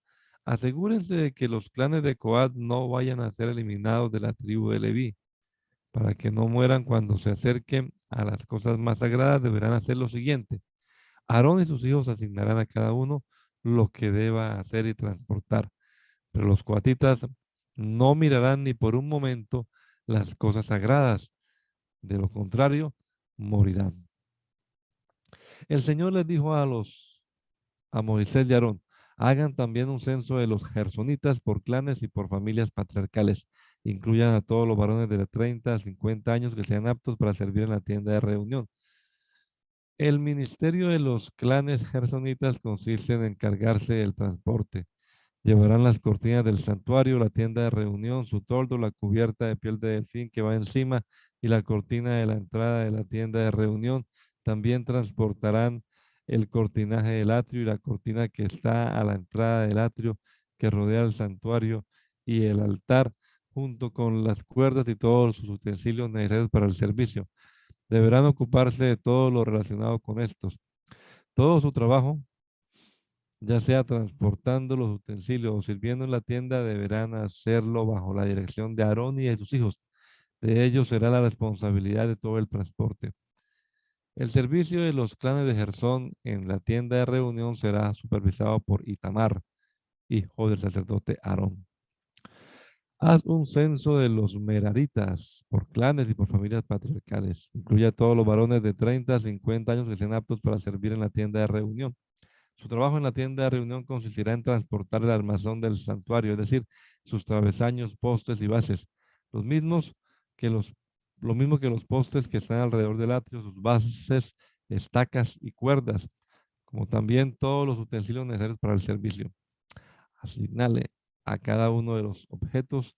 asegúrense de que los clanes de Coat no vayan a ser eliminados de la tribu de Leví. Para que no mueran cuando se acerquen a las cosas más sagradas, deberán hacer lo siguiente. Aarón y sus hijos asignarán a cada uno lo que deba hacer y transportar, pero los coatitas no mirarán ni por un momento las cosas sagradas. De lo contrario, morirán. El Señor les dijo a Moisés y Aarón, hagan también un censo de los gersonitas por clanes y por familias patriarcales. Incluyan a todos los varones de 30 a 50 años que sean aptos para servir en la tienda de reunión. El ministerio de los clanes gersonitas consiste en encargarse del transporte. Llevarán las cortinas del santuario, la tienda de reunión, su toldo, la cubierta de piel de delfín que va encima y la cortina de la entrada de la tienda de reunión. También transportarán el cortinaje del atrio y la cortina que está a la entrada del atrio que rodea el santuario y el altar, junto con las cuerdas y todos sus utensilios necesarios para el servicio. Deberán ocuparse de todo lo relacionado con estos. Todo su trabajo, ya sea transportando los utensilios o sirviendo en la tienda, deberán hacerlo bajo la dirección de Aarón y de sus hijos. De ellos será la responsabilidad de todo el transporte. El servicio de los clanes de Gersón en la tienda de reunión será supervisado por Itamar, hijo del sacerdote Aarón. Haz un censo de los meraritas por clanes y por familias patriarcales. Incluye a todos los varones de 30 a 50 años que sean aptos para servir en la tienda de reunión. Su trabajo en la tienda de reunión consistirá en transportar el armazón del santuario, es decir, sus travesaños, postes y bases, los mismos que los, lo mismo que los postes que están alrededor del atrio, sus bases, estacas y cuerdas, como también todos los utensilios necesarios para el servicio. Asignale a cada uno de los objetos,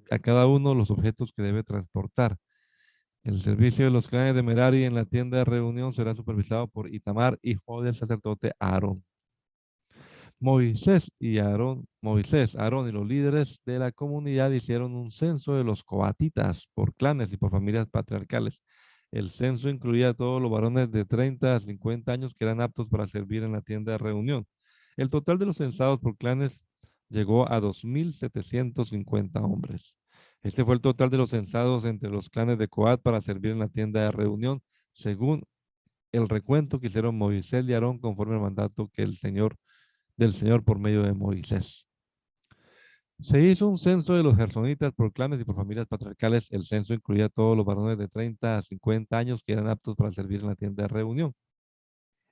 a cada uno los objetos que debe transportar. El servicio de los clanes de Merari en la tienda de reunión será supervisado por Itamar, hijo del sacerdote Aarón. Moisés, Aarón y los líderes de la comunidad hicieron un censo de los coatitas por clanes y por familias patriarcales. El censo incluía a todos los varones de 30 a 50 años que eran aptos para servir en la tienda de reunión. El total de los censados por clanes llegó a 2.750 hombres. Este fue el total de los censados entre los clanes de Coat para servir en la tienda de reunión, según el recuento que hicieron Moisés y Aarón conforme al mandato que del Señor por medio de Moisés. Se hizo un censo de los gersonitas por clanes y por familias patriarcales. El censo incluía a todos los varones de 30 a 50 años que eran aptos para servir en la tienda de reunión.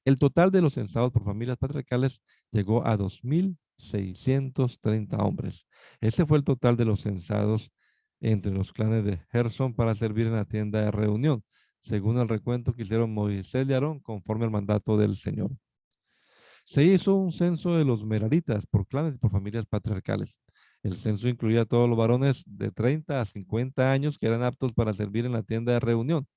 El total de los censados por familias patriarcales llegó a 2.630 hombres. Ese fue el total de los censados entre los clanes de Gerson para servir en la tienda de reunión, según el recuento que hicieron Moisés y Aarón conforme al mandato del Señor. Se hizo un censo de los meraritas por clanes y por familias patriarcales. El censo incluía a todos los varones de 30 a 50 años que eran aptos para servir en la tienda de reunión.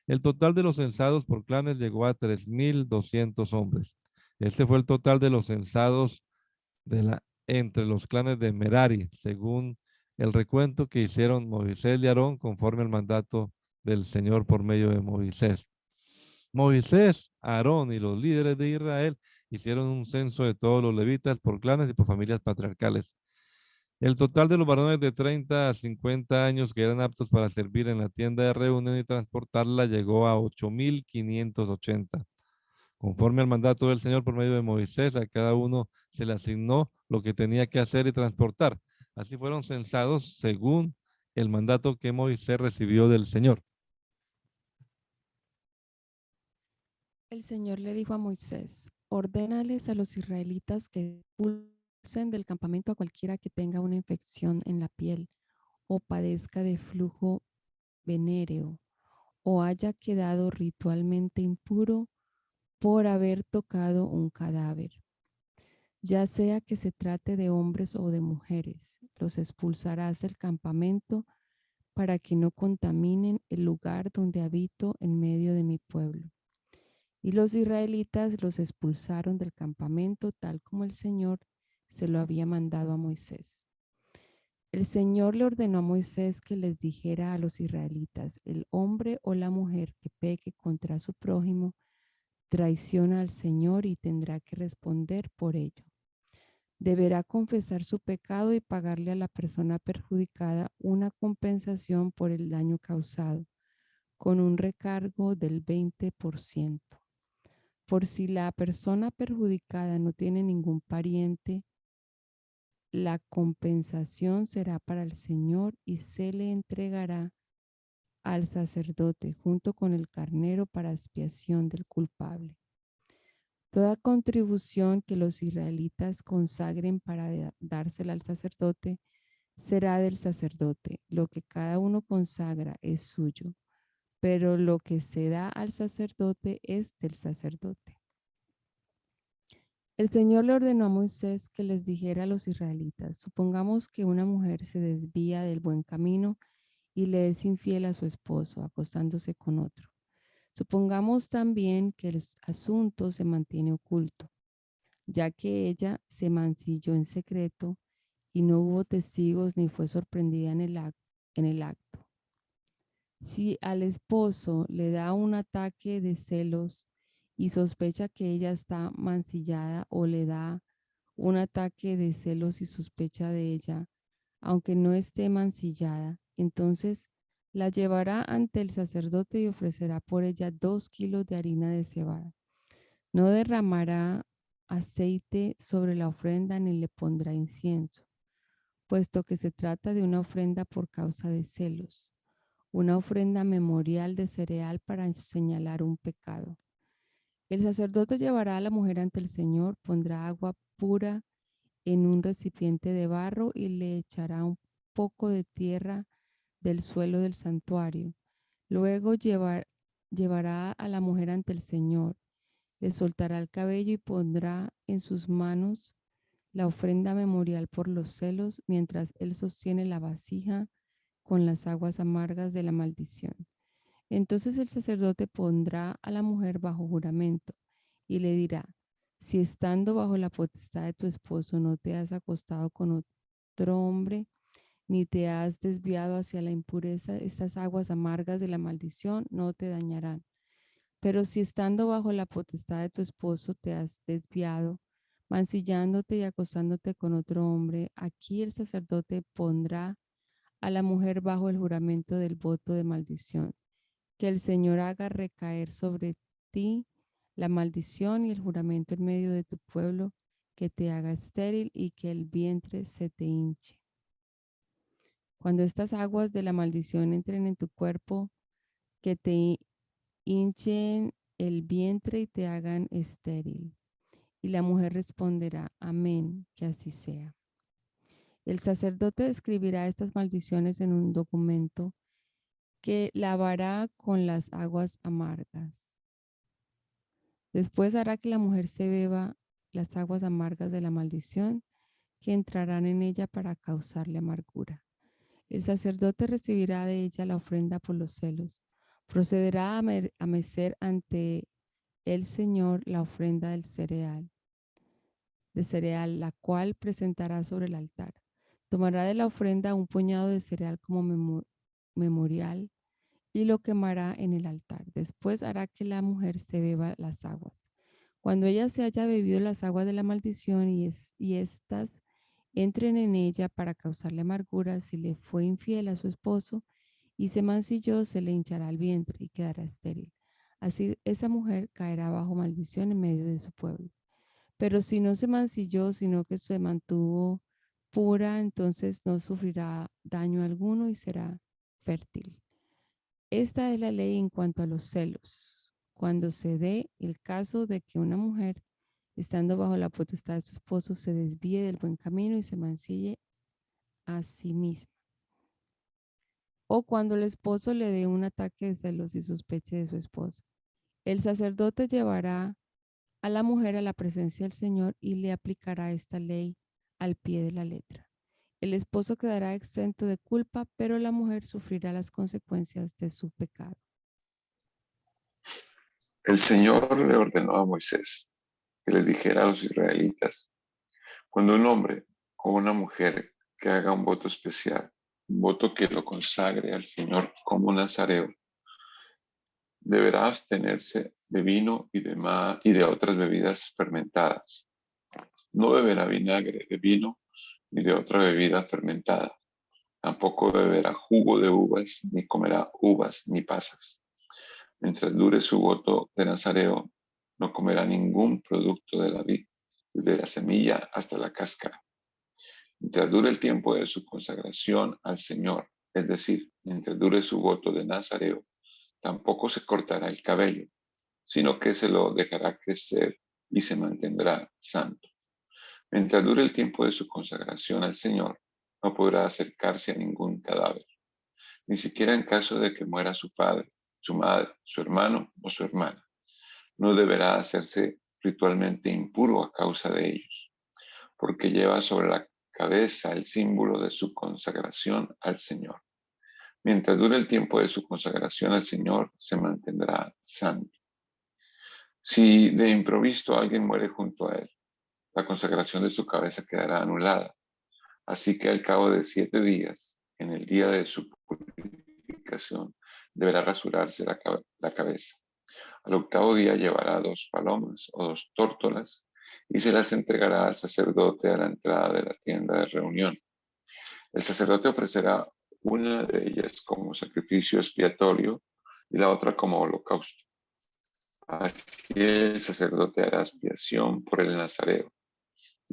El total de los censados por clanes llegó a 3.200 hombres. Este fue el total de los censados entre los clanes de Merari, según el recuento que hicieron Moisés y Aarón conforme al mandato del Señor por medio de Moisés. Moisés, Aarón y los líderes de Israel hicieron un censo de todos los levitas por clanes y por familias patriarcales. El total de los varones de 30 a 50 años que eran aptos para servir en la tienda de reunión y transportarla llegó a 8.580. Conforme al mandato del Señor por medio de Moisés, a cada uno se le asignó lo que tenía que hacer y transportar. Así fueron censados según el mandato que Moisés recibió del Señor. El Señor le dijo a Moisés, ordénales a los israelitas que expulsen del campamento a cualquiera que tenga una infección en la piel o padezca de flujo venéreo o haya quedado ritualmente impuro por haber tocado un cadáver. Ya sea que se trate de hombres o de mujeres, los expulsarás del campamento para que no contaminen el lugar donde habito en medio de mi pueblo. Y los israelitas los expulsaron del campamento tal como el Señor se lo había mandado a Moisés. El Señor le ordenó a Moisés que les dijera a los israelitas, el hombre o la mujer que peque contra su prójimo traiciona al Señor y tendrá que responder por ello. Deberá confesar su pecado y pagarle a la persona perjudicada una compensación por el daño causado, con un recargo del 20%. Por si la persona perjudicada no tiene ningún pariente, la compensación será para el Señor y se le entregará al sacerdote junto con el carnero para expiación del culpable. Toda contribución que los israelitas consagren para dársela al sacerdote será del sacerdote. Lo que cada uno consagra es suyo, pero lo que se da al sacerdote es del sacerdote. El Señor le ordenó a Moisés que les dijera a los israelitas, supongamos que una mujer se desvía del buen camino y le es infiel a su esposo, acostándose con otro. Supongamos también que el asunto se mantiene oculto, ya que ella se mancilló en secreto y no hubo testigos ni fue sorprendida en el acto. Si al esposo le da un ataque de celos y sospecha que ella está mancillada o le da un ataque de celos y sospecha de ella, aunque no esté mancillada, entonces la llevará ante el sacerdote y ofrecerá por ella 2 kilos de harina de cebada. No derramará aceite sobre la ofrenda ni le pondrá incienso, puesto que se trata de una ofrenda por causa de celos, una ofrenda memorial de cereal para señalar un pecado. El sacerdote llevará a la mujer ante el Señor, pondrá agua pura en un recipiente de barro y le echará un poco de tierra del suelo del santuario. Luego llevará a la mujer ante el Señor, le soltará el cabello y pondrá en sus manos la ofrenda memorial por los celos, mientras él sostiene la vasija con las aguas amargas de la maldición. Entonces el sacerdote pondrá a la mujer bajo juramento y le dirá: si estando bajo la potestad de tu esposo no te has acostado con otro hombre, ni te has desviado hacia la impureza, estas aguas amargas de la maldición no te dañarán. Pero si estando bajo la potestad de tu esposo te has desviado, mancillándote y acostándote con otro hombre, aquí el sacerdote pondrá a la mujer bajo el juramento del voto de maldición. Que el Señor haga recaer sobre ti la maldición y el juramento en medio de tu pueblo, que te haga estéril y que el vientre se te hinche. Cuando estas aguas de la maldición entren en tu cuerpo, que te hinchen el vientre y te hagan estéril. Y la mujer responderá: amén, que así sea. El sacerdote escribirá estas maldiciones en un documento que lavará con las aguas amargas. Después hará que la mujer se beba las aguas amargas de la maldición que entrarán en ella para causarle amargura. El sacerdote recibirá de ella la ofrenda por los celos. Procederá a mecer ante el Señor la ofrenda del cereal, la cual presentará sobre el altar. Tomará de la ofrenda un puñado de cereal como memorial y lo quemará en el altar. Después hará que la mujer se beba las aguas. Cuando ella se haya bebido las aguas de la maldición y éstas entren en ella para causarle amargura, si le fue infiel a su esposo y se mancilló, se le hinchará el vientre y quedará estéril. Así esa mujer caerá bajo maldición en medio de su pueblo. Pero si no se mancilló, sino que se mantuvo pura, entonces no sufrirá daño alguno y será fértil. Esta es la ley en cuanto a los celos. Cuando se dé el caso de que una mujer, estando bajo la potestad de su esposo, se desvíe del buen camino y se mancille a sí misma. O cuando el esposo le dé un ataque de celos y sospeche de su esposa. El sacerdote llevará a la mujer a la presencia del Señor y le aplicará esta ley al pie de la letra. El esposo quedará exento de culpa, pero la mujer sufrirá las consecuencias de su pecado. El Señor le ordenó a Moisés que le dijera a los israelitas: cuando un hombre o una mujer que haga un voto especial, un voto que lo consagre al Señor como nazareo, deberá abstenerse de vino y de otras bebidas fermentadas. No beberá vinagre de vino ni de otra bebida fermentada. Tampoco beberá jugo de uvas, ni comerá uvas ni pasas. Mientras dure su voto de nazareo, no comerá ningún producto de la vid, desde la semilla hasta la cáscara. Mientras dure el tiempo de su consagración al Señor, es decir, mientras dure su voto de nazareo, tampoco se cortará el cabello, sino que se lo dejará crecer y se mantendrá santo. Mientras dure el tiempo de su consagración al Señor, no podrá acercarse a ningún cadáver, ni siquiera en caso de que muera su padre, su madre, su hermano o su hermana. No deberá hacerse ritualmente impuro a causa de ellos, porque lleva sobre la cabeza el símbolo de su consagración al Señor. Mientras dure el tiempo de su consagración al Señor, se mantendrá santo. Si de improviso alguien muere junto a él, la consagración de su cabeza quedará anulada. Así que al cabo de 7 días, en el día de su purificación, deberá rasurarse la cabeza. Al 8º día llevará 2 palomas o 2 tórtolas y se las entregará al sacerdote a la entrada de la tienda de reunión. El sacerdote ofrecerá una de ellas como sacrificio expiatorio y la otra como holocausto. Así el sacerdote hará expiación por el nazareo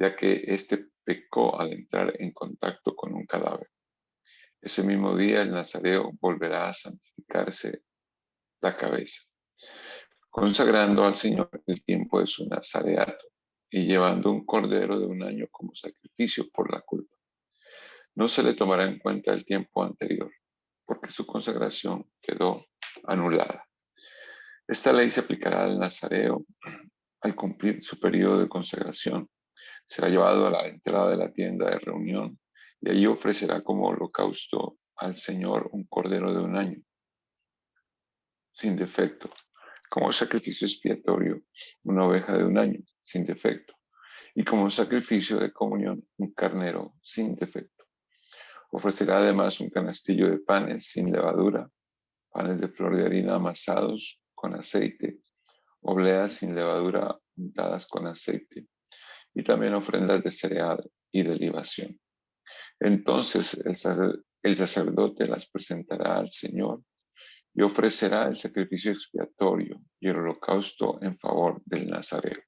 ya que éste pecó al entrar en contacto con un cadáver. Ese mismo día el nazareo volverá a santificarse la cabeza, consagrando al Señor el tiempo de su nazareato y llevando un cordero de un año como sacrificio por la culpa. No se le tomará en cuenta el tiempo anterior, porque su consagración quedó anulada. Esta ley se aplicará al nazareo al cumplir su periodo de consagración. Será llevado a la entrada de la tienda de reunión y allí ofrecerá como holocausto al Señor un cordero de un año, sin defecto, como sacrificio expiatorio, una oveja de un año, sin defecto, y como sacrificio de comunión, un carnero sin defecto. Ofrecerá además un canastillo de panes sin levadura, panes de flor de harina amasados con aceite, obleas sin levadura untadas con aceite, y también ofrendas de cereal y de libación. Entonces el sacerdote las presentará al Señor y ofrecerá el sacrificio expiatorio y el holocausto en favor del nazareo.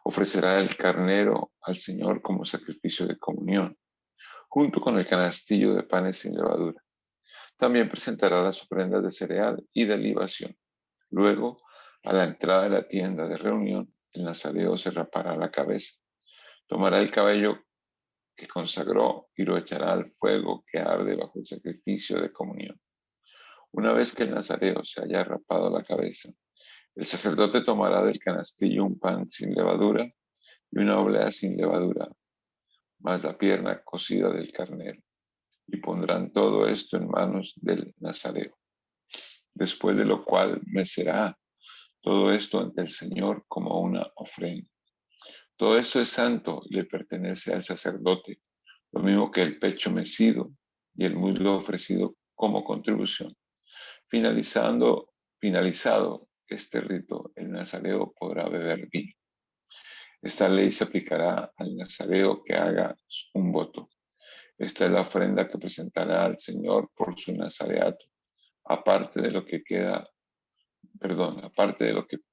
Ofrecerá el carnero al Señor como sacrificio de comunión, junto con el canastillo de panes sin levadura. También presentará las ofrendas de cereal y de libación. Luego, a la entrada de la tienda de reunión, el nazareo se rapará la cabeza. Tomará el cabello que consagró y lo echará al fuego que arde bajo el sacrificio de comunión. Una vez que el nazareo se haya rapado la cabeza, el sacerdote tomará del canastillo un pan sin levadura y una oblea sin levadura, más la pierna cocida del carnero, y pondrán todo esto en manos del nazareo. Después de lo cual mecerá todo esto ante el Señor como una ofrenda. Todo esto es santo y le pertenece al sacerdote, lo mismo que el pecho mecido y el muslo ofrecido como contribución. Finalizado este rito, el nazareo podrá beber vino. Esta ley se aplicará al nazareo que haga un voto. Esta es la ofrenda que presentará al Señor por su nazareato, aparte de lo que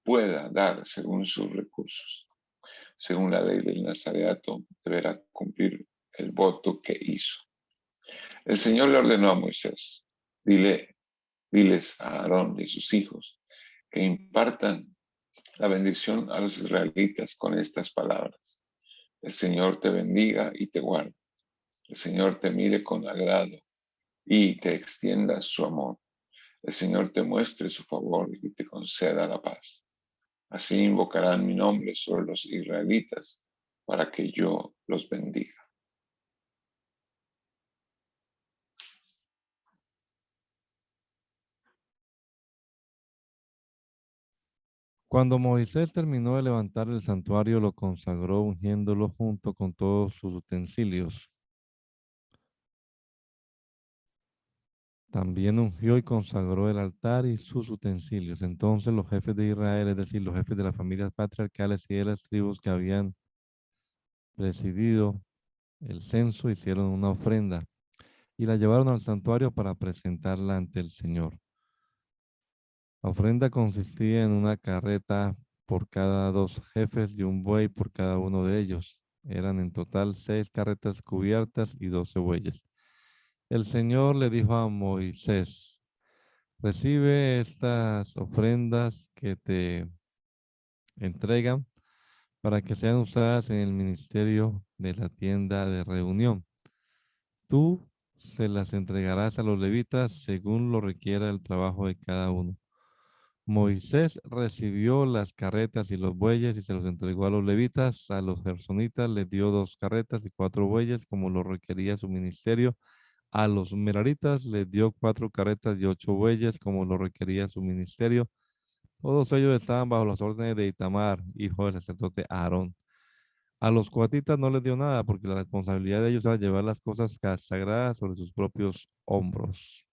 pueda dar según sus recursos. Según la ley del nazareato, deberá cumplir el voto que hizo. El Señor le ordenó a Moisés: diles a Aarón y a sus hijos que impartan la bendición a los israelitas con estas palabras: el Señor te bendiga y te guarde. El Señor te mire con agrado y te extienda su amor. El Señor te muestre su favor y te conceda la paz. Así invocarán mi nombre sobre los israelitas para que yo los bendiga. Cuando Moisés terminó de levantar el santuario, lo consagró ungiéndolo junto con todos sus utensilios. También ungió y consagró el altar y sus utensilios. Entonces los jefes de Israel, es decir, los jefes de las familias patriarcales y de las tribus que habían presidido el censo, hicieron una ofrenda y la llevaron al santuario para presentarla ante el Señor. La ofrenda consistía en una carreta por cada 2 jefes y un buey por cada uno de ellos. Eran en total 6 carretas cubiertas y 12 bueyes. El Señor le dijo a Moisés: recibe estas ofrendas que te entregan para que sean usadas en el ministerio de la tienda de reunión. Tú se las entregarás a los levitas según lo requiera el trabajo de cada uno. Moisés recibió las carretas y los bueyes y se los entregó a los levitas. A los gersonitas les dio 2 carretas y 4 bueyes como lo requería su ministerio. A los meraritas les dio 4 carretas y 8 bueyes como lo requería su ministerio. Todos ellos estaban bajo las órdenes de Itamar, hijo del sacerdote Aarón. A los coatitas no les dio nada porque la responsabilidad de ellos era llevar las cosas sagradas sobre sus propios hombros.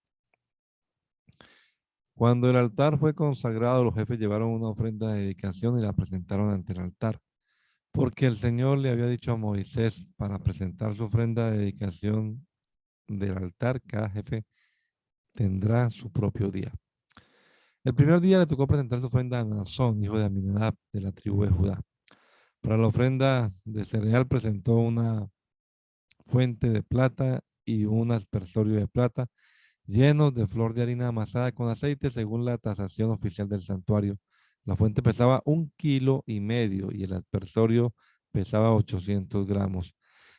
Cuando el altar fue consagrado, los jefes llevaron una ofrenda de dedicación y la presentaron ante el altar, porque el Señor le había dicho a Moisés: para presentar su ofrenda de dedicación del altar, cada jefe tendrá su propio día. El primer día le tocó presentar su ofrenda a Naasón, hijo de Aminadab, de la tribu de Judá. Para la ofrenda de cereal presentó una fuente de plata y un aspersorio de plata llenos de flor de harina amasada con aceite según la tasación oficial del santuario. La fuente pesaba 1,5 kilos y el aspersorio pesaba 800 gramos.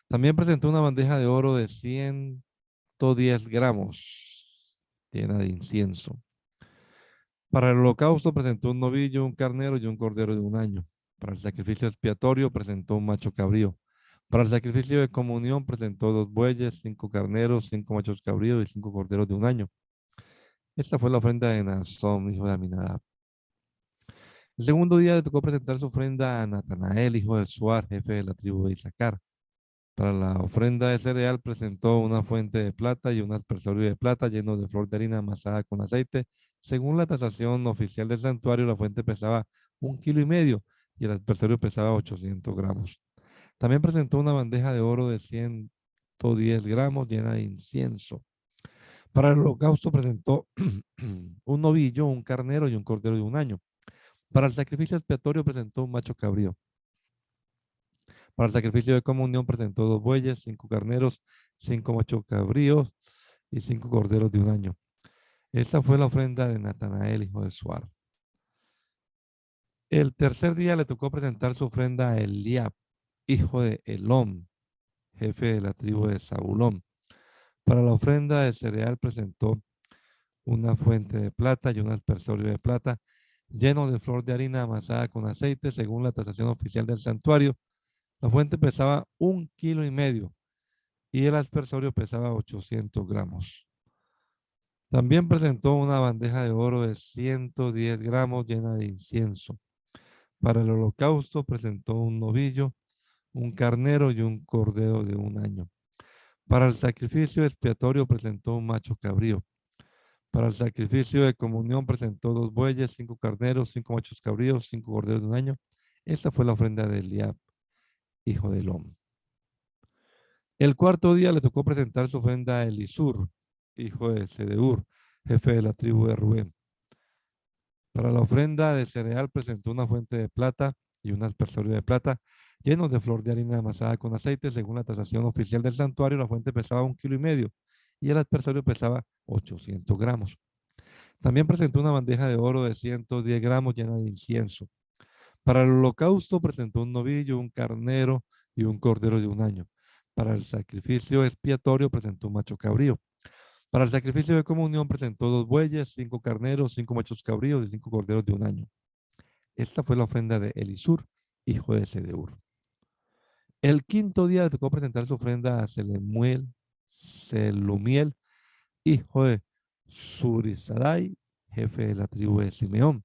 También presentó una bandeja de oro de 110 gramos llena de incienso. Para el holocausto presentó un novillo, un carnero y un cordero de un año. Para el sacrificio expiatorio presentó un macho cabrío. Para el sacrificio de comunión presentó 2 bueyes, 5 carneros, 5 machos cabríos y 5 corderos de un año. Esta fue la ofrenda de Naasón, hijo de Aminadab. El segundo día le tocó presentar su ofrenda a Natanael, hijo de Suar, jefe de la tribu de Isaacar. Para la ofrenda de cereal presentó una fuente de plata y un aspersorio de plata lleno de flor de harina amasada con aceite. Según la tasación oficial del santuario, la fuente pesaba 1,5 kilos y el aspersorio pesaba 800 gramos. También presentó una bandeja de oro de 110 gramos llena de incienso. Para el holocausto presentó un novillo, un carnero y un cordero de un año. Para el sacrificio expiatorio presentó un macho cabrío. Para el sacrificio de comunión presentó 2 bueyes, 5 carneros, 5 machos cabríos y 5 corderos de un año. Esa fue la ofrenda de Natanael, hijo de Suar. El tercer día le tocó presentar su ofrenda a Eliab, hijo de Elón, jefe de la tribu de Zabulón. Para la ofrenda de cereal presentó una fuente de plata y un aspersorio de plata lleno de flor de harina amasada con aceite según la tasación oficial del santuario. La fuente pesaba 1,5 kilos y el aspersorio pesaba 800 gramos. También presentó una bandeja de oro de 110 gramos llena de incienso. Para el holocausto presentó un novillo, un carnero y un cordero de un año. Para el sacrificio expiatorio presentó un macho cabrío. Para el sacrificio de comunión presentó 2 bueyes, 5 carneros, 5 machos cabríos, 5 corderos de un año. Esta fue la ofrenda de Eliab, hijo de Elón. El cuarto día le tocó presentar su ofrenda a Elisur, hijo de Sedeur, jefe de la tribu de Rubén. Para la ofrenda de cereal presentó una fuente de plata y un aspersorio de plata llenos de flor de harina amasada con aceite. Según la tasación oficial del santuario, la fuente pesaba 1,5 kilos y el aspersorio pesaba 800 gramos. También presentó una bandeja de oro de 110 gramos llena de incienso. Para el holocausto presentó un novillo, un carnero y un cordero de un año. Para el sacrificio expiatorio presentó un macho cabrío. Para el sacrificio de comunión presentó 2 bueyes, 5 carneros, 5 machos cabríos y 5 corderos de un año. Esta fue la ofrenda de Elisur, hijo de Sedeur. El quinto día le tocó presentar su ofrenda a Selumiel, hijo de Surisadai, jefe de la tribu de Simeón.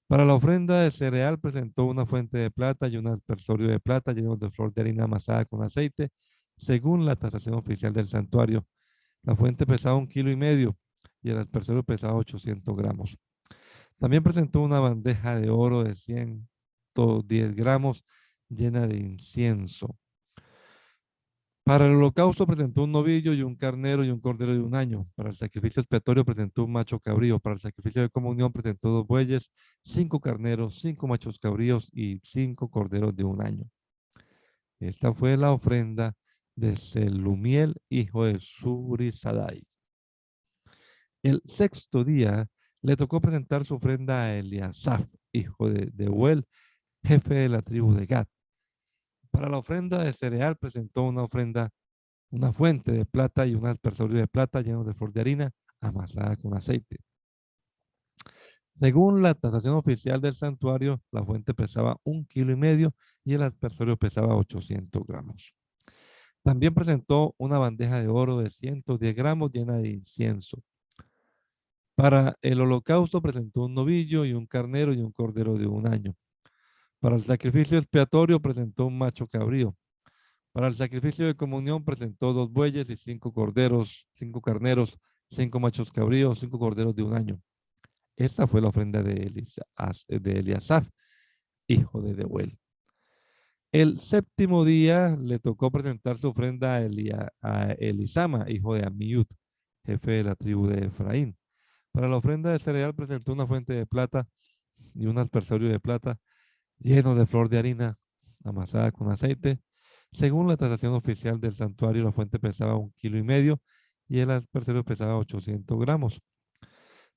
Para la ofrenda de cereal presentó una fuente de plata y un aspersorio de plata lleno de flor de harina amasada con aceite, según la tasación oficial del santuario. La fuente pesaba 1,5 kilos y el aspersorio pesaba 800 gramos. También presentó una bandeja de oro de 110 gramos llena de incienso. Para el holocausto presentó un novillo y un carnero y un cordero de un año. Para el sacrificio expiatorio presentó un macho cabrío. Para el sacrificio de comunión presentó 2 bueyes, 5 carneros, 5 machos cabríos y 5 corderos de un año. Esta fue la ofrenda de Selumiel, hijo de Surisadai. El sexto día le tocó presentar su ofrenda a Eliasaf, hijo de Deuel, jefe de la tribu de Gad. Para la ofrenda de cereal presentó una fuente de plata y un aspersorio de plata lleno de flor de harina amasada con aceite. Según la tasación oficial del santuario, la fuente pesaba 1,5 kilos y el aspersorio pesaba 800 gramos. También presentó una bandeja de oro de 110 gramos llena de incienso. Para el holocausto presentó un novillo y un carnero y un cordero de un año. Para el sacrificio expiatorio presentó un macho cabrío. Para el sacrificio de comunión presentó 2 bueyes y 5 corderos, 5 carneros, 5 machos cabríos, 5 corderos de un año. Esta fue la ofrenda de Eliasaf, hijo de Deuel. El séptimo día le tocó presentar su ofrenda a Elisama, hijo de Amiud, jefe de la tribu de Efraín. Para la ofrenda de cereal presentó una fuente de plata y un aspersorio de plata lleno de flor de harina amasada con aceite. Según la tasación oficial del santuario, la fuente pesaba 1,5 kilos y el aspersorio pesaba 800 gramos.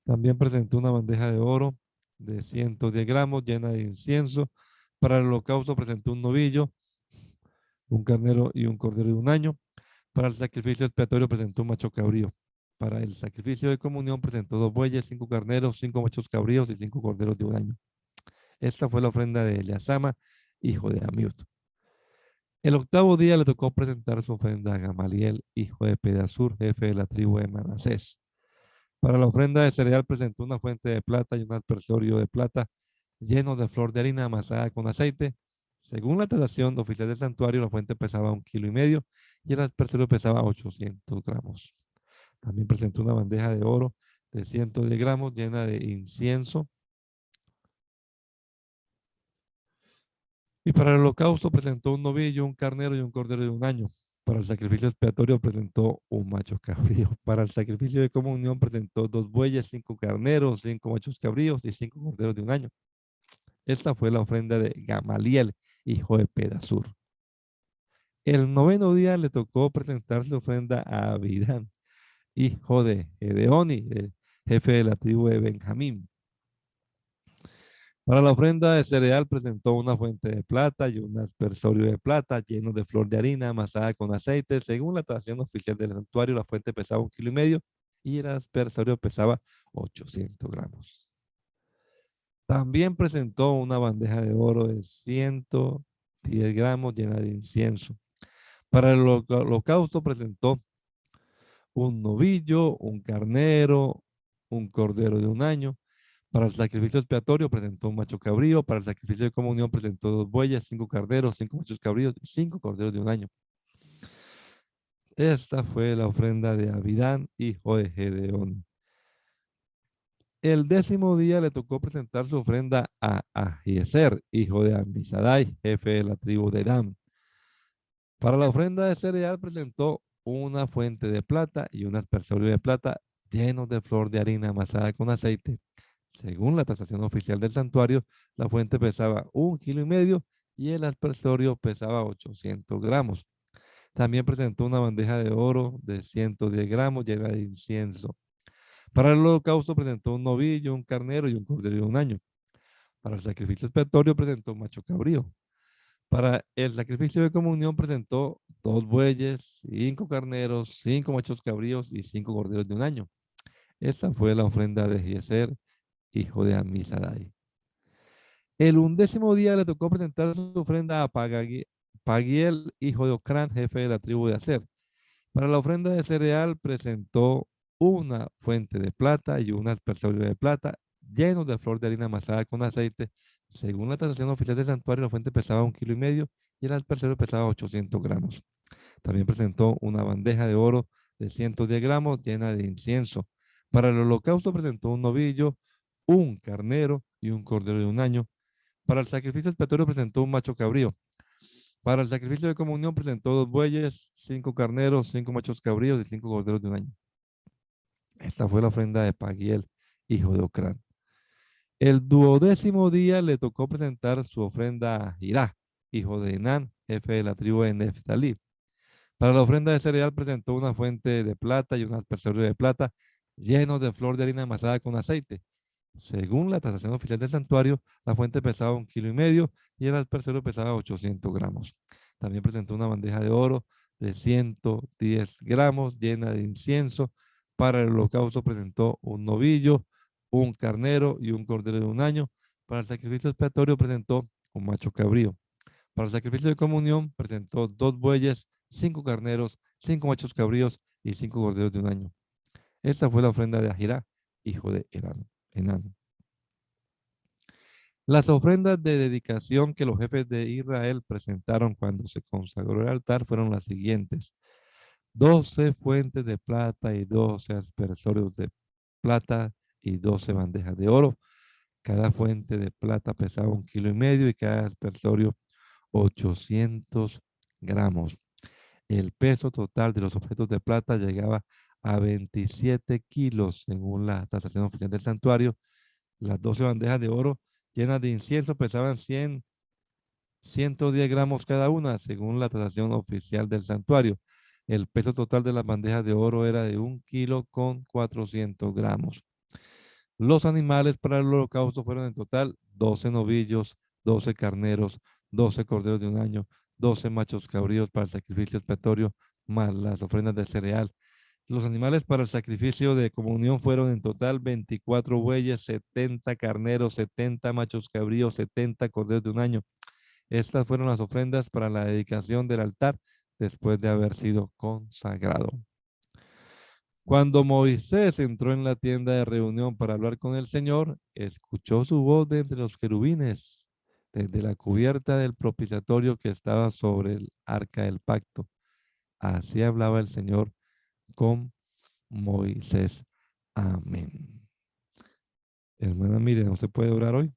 También presentó una bandeja de oro de 110 gramos llena de incienso. Para el holocausto presentó un novillo, un carnero y un cordero de un año. Para el sacrificio expiatorio presentó un macho cabrío. Para el sacrificio de comunión presentó 2 bueyes, 5 carneros, 5 machos cabríos y 5 corderos de un año. Esta fue la ofrenda de Eleazama, hijo de Amiud. El octavo día le tocó presentar su ofrenda a Gamaliel, hijo de Pedasur, jefe de la tribu de Manasés. Para la ofrenda de cereal presentó una fuente de plata y un aspersorio de plata lleno de flor de harina amasada con aceite. Según la tasación oficial del santuario, la fuente pesaba 1,5 kilos y el aspersorio pesaba 800 gramos. También presentó una bandeja de oro de 110 gramos llena de incienso. Y para el holocausto presentó un novillo, un carnero y un cordero de un año. Para el sacrificio expiatorio presentó un macho cabrío. Para el sacrificio de comunión presentó 2 bueyes, 5 carneros, 5 machos cabríos y 5 corderos de un año. Esta fue la ofrenda de Gamaliel, hijo de Pedasur. El noveno día le tocó presentar su ofrenda a Abidán, hijo de Gedeoni, jefe de la tribu de Benjamín. Para la ofrenda de cereal presentó una fuente de plata y un aspersorio de plata lleno de flor de harina amasada con aceite. Según la tasación oficial del santuario, la fuente pesaba 1,5 kilos y el aspersorio pesaba 800 gramos. También presentó una bandeja de oro de 110 gramos llena de incienso. Para el holocausto presentó un novillo, un carnero, un cordero de un año. Para el sacrificio expiatorio presentó un macho cabrío. Para el sacrificio de comunión presentó 2 bueyes, 5 carneros, 5 machos cabríos y 5 corderos de un año. Esta fue la ofrenda de Abidán, hijo de Gedeón. El 10º día le tocó presentar su ofrenda a Ahiezer, hijo de Amisadai, jefe de la tribu de Dan. Para la ofrenda de cereal presentó una fuente de plata y un aspersorio de plata llenos de flor de harina amasada con aceite. Según la tasación oficial del santuario, la fuente pesaba 1,5 kilos y el aspersorio pesaba 800 gramos. También presentó una bandeja de oro de 110 gramos llena de incienso. Para el holocausto presentó un novillo, un carnero y un cordero de un año. Para el sacrificio expiatorio presentó un macho cabrío. Para el sacrificio de comunión presentó 2 bueyes, 5 carneros, 5 machos cabríos y 5 corderos de un año. Esta fue la ofrenda de Eliezer, hijo de Amisadai. El 11º día le tocó presentar su ofrenda a Pagiel, hijo de Ocrán, jefe de la tribu de Aser. Para la ofrenda de cereal presentó una fuente de plata y un aspersorio de plata llenos de flor de harina amasada con aceite. Según la tasación oficial del santuario, la fuente pesaba 1,5 kilos y el aspersorio pesaba 800 gramos. También presentó una bandeja de oro de 110 gramos llena de incienso. Para el holocausto presentó un novillo, un carnero y un cordero de un año. Para el sacrificio expiatorio presentó un macho cabrío. Para el sacrificio de comunión presentó 2 bueyes, 5 carneros, 5 machos cabríos y 5 corderos de un año. Esta fue la ofrenda de Pagiel, hijo de Ocrán. El 12º día le tocó presentar su ofrenda a Jirá, hijo de Enán, jefe de la tribu de Neftalí. Para la ofrenda de cereal presentó una fuente de plata y un aspersorio de plata llenos de flor de harina amasada con aceite. Según la tasación oficial del santuario, la fuente pesaba 1,5 kilos y el aspersorio pesaba 800 gramos. También presentó una bandeja de oro de 110 gramos llena de incienso. Para el holocausto presentó un novillo, un carnero y un cordero de un año. Para el sacrificio expiatorio presentó un macho cabrío. Para el sacrificio de comunión presentó 2 bueyes, 5 carneros, 5 machos cabríos y 5 corderos de un año. Esta fue la ofrenda de Ahirá, hijo de Enán. Las ofrendas de dedicación que los jefes de Israel presentaron cuando se consagró el altar fueron las siguientes: 12 fuentes de plata y 12 aspersorios de plata y 12 bandejas de oro. Cada fuente de plata pesaba 1,5 kilos y cada aspersorio 800 gramos. El peso total de los objetos de plata llegaba a 27 kilos según la tasación oficial del santuario. Las 12 bandejas de oro llenas de incienso pesaban 100 110 gramos cada una, según la tasación oficial del santuario. El peso total de las bandejas de oro era de 1 kilo con 400 gramos. Los animales para el holocausto fueron en total 12 novillos, 12 carneros, 12 corderos de un año, 12 machos cabríos para el sacrificio expiatorio, más las ofrendas de cereal. Los animales para el sacrificio de comunión fueron en total 24 bueyes, 70 carneros, 70 machos cabríos, 70 corderos de un año. Estas fueron las ofrendas para la dedicación del altar después de haber sido consagrado. Cuando Moisés entró en la tienda de reunión para hablar con el Señor, escuchó su voz de entre los querubines, desde la cubierta del propiciatorio que estaba sobre el arca del pacto. Así hablaba el Señor con Moisés. Amén. Hermana Miriam, ¿no se puede orar hoy?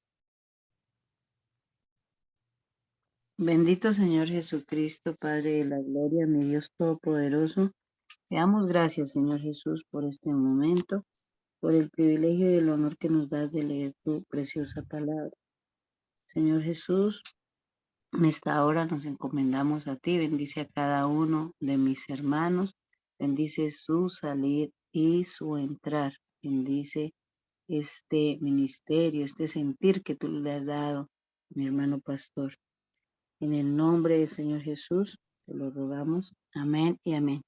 Bendito Señor Jesucristo, Padre de la gloria, mi Dios Todopoderoso. Te damos gracias, Señor Jesús, por este momento, por el privilegio y el honor que nos das de leer tu preciosa palabra. Señor Jesús, en esta hora nos encomendamos a ti. Bendice a cada uno de mis hermanos. Bendice su salir y su entrar. Bendice este ministerio, este sentir que tú le has dado, mi hermano pastor. En el nombre del Señor Jesús, te lo rogamos. Amén y amén.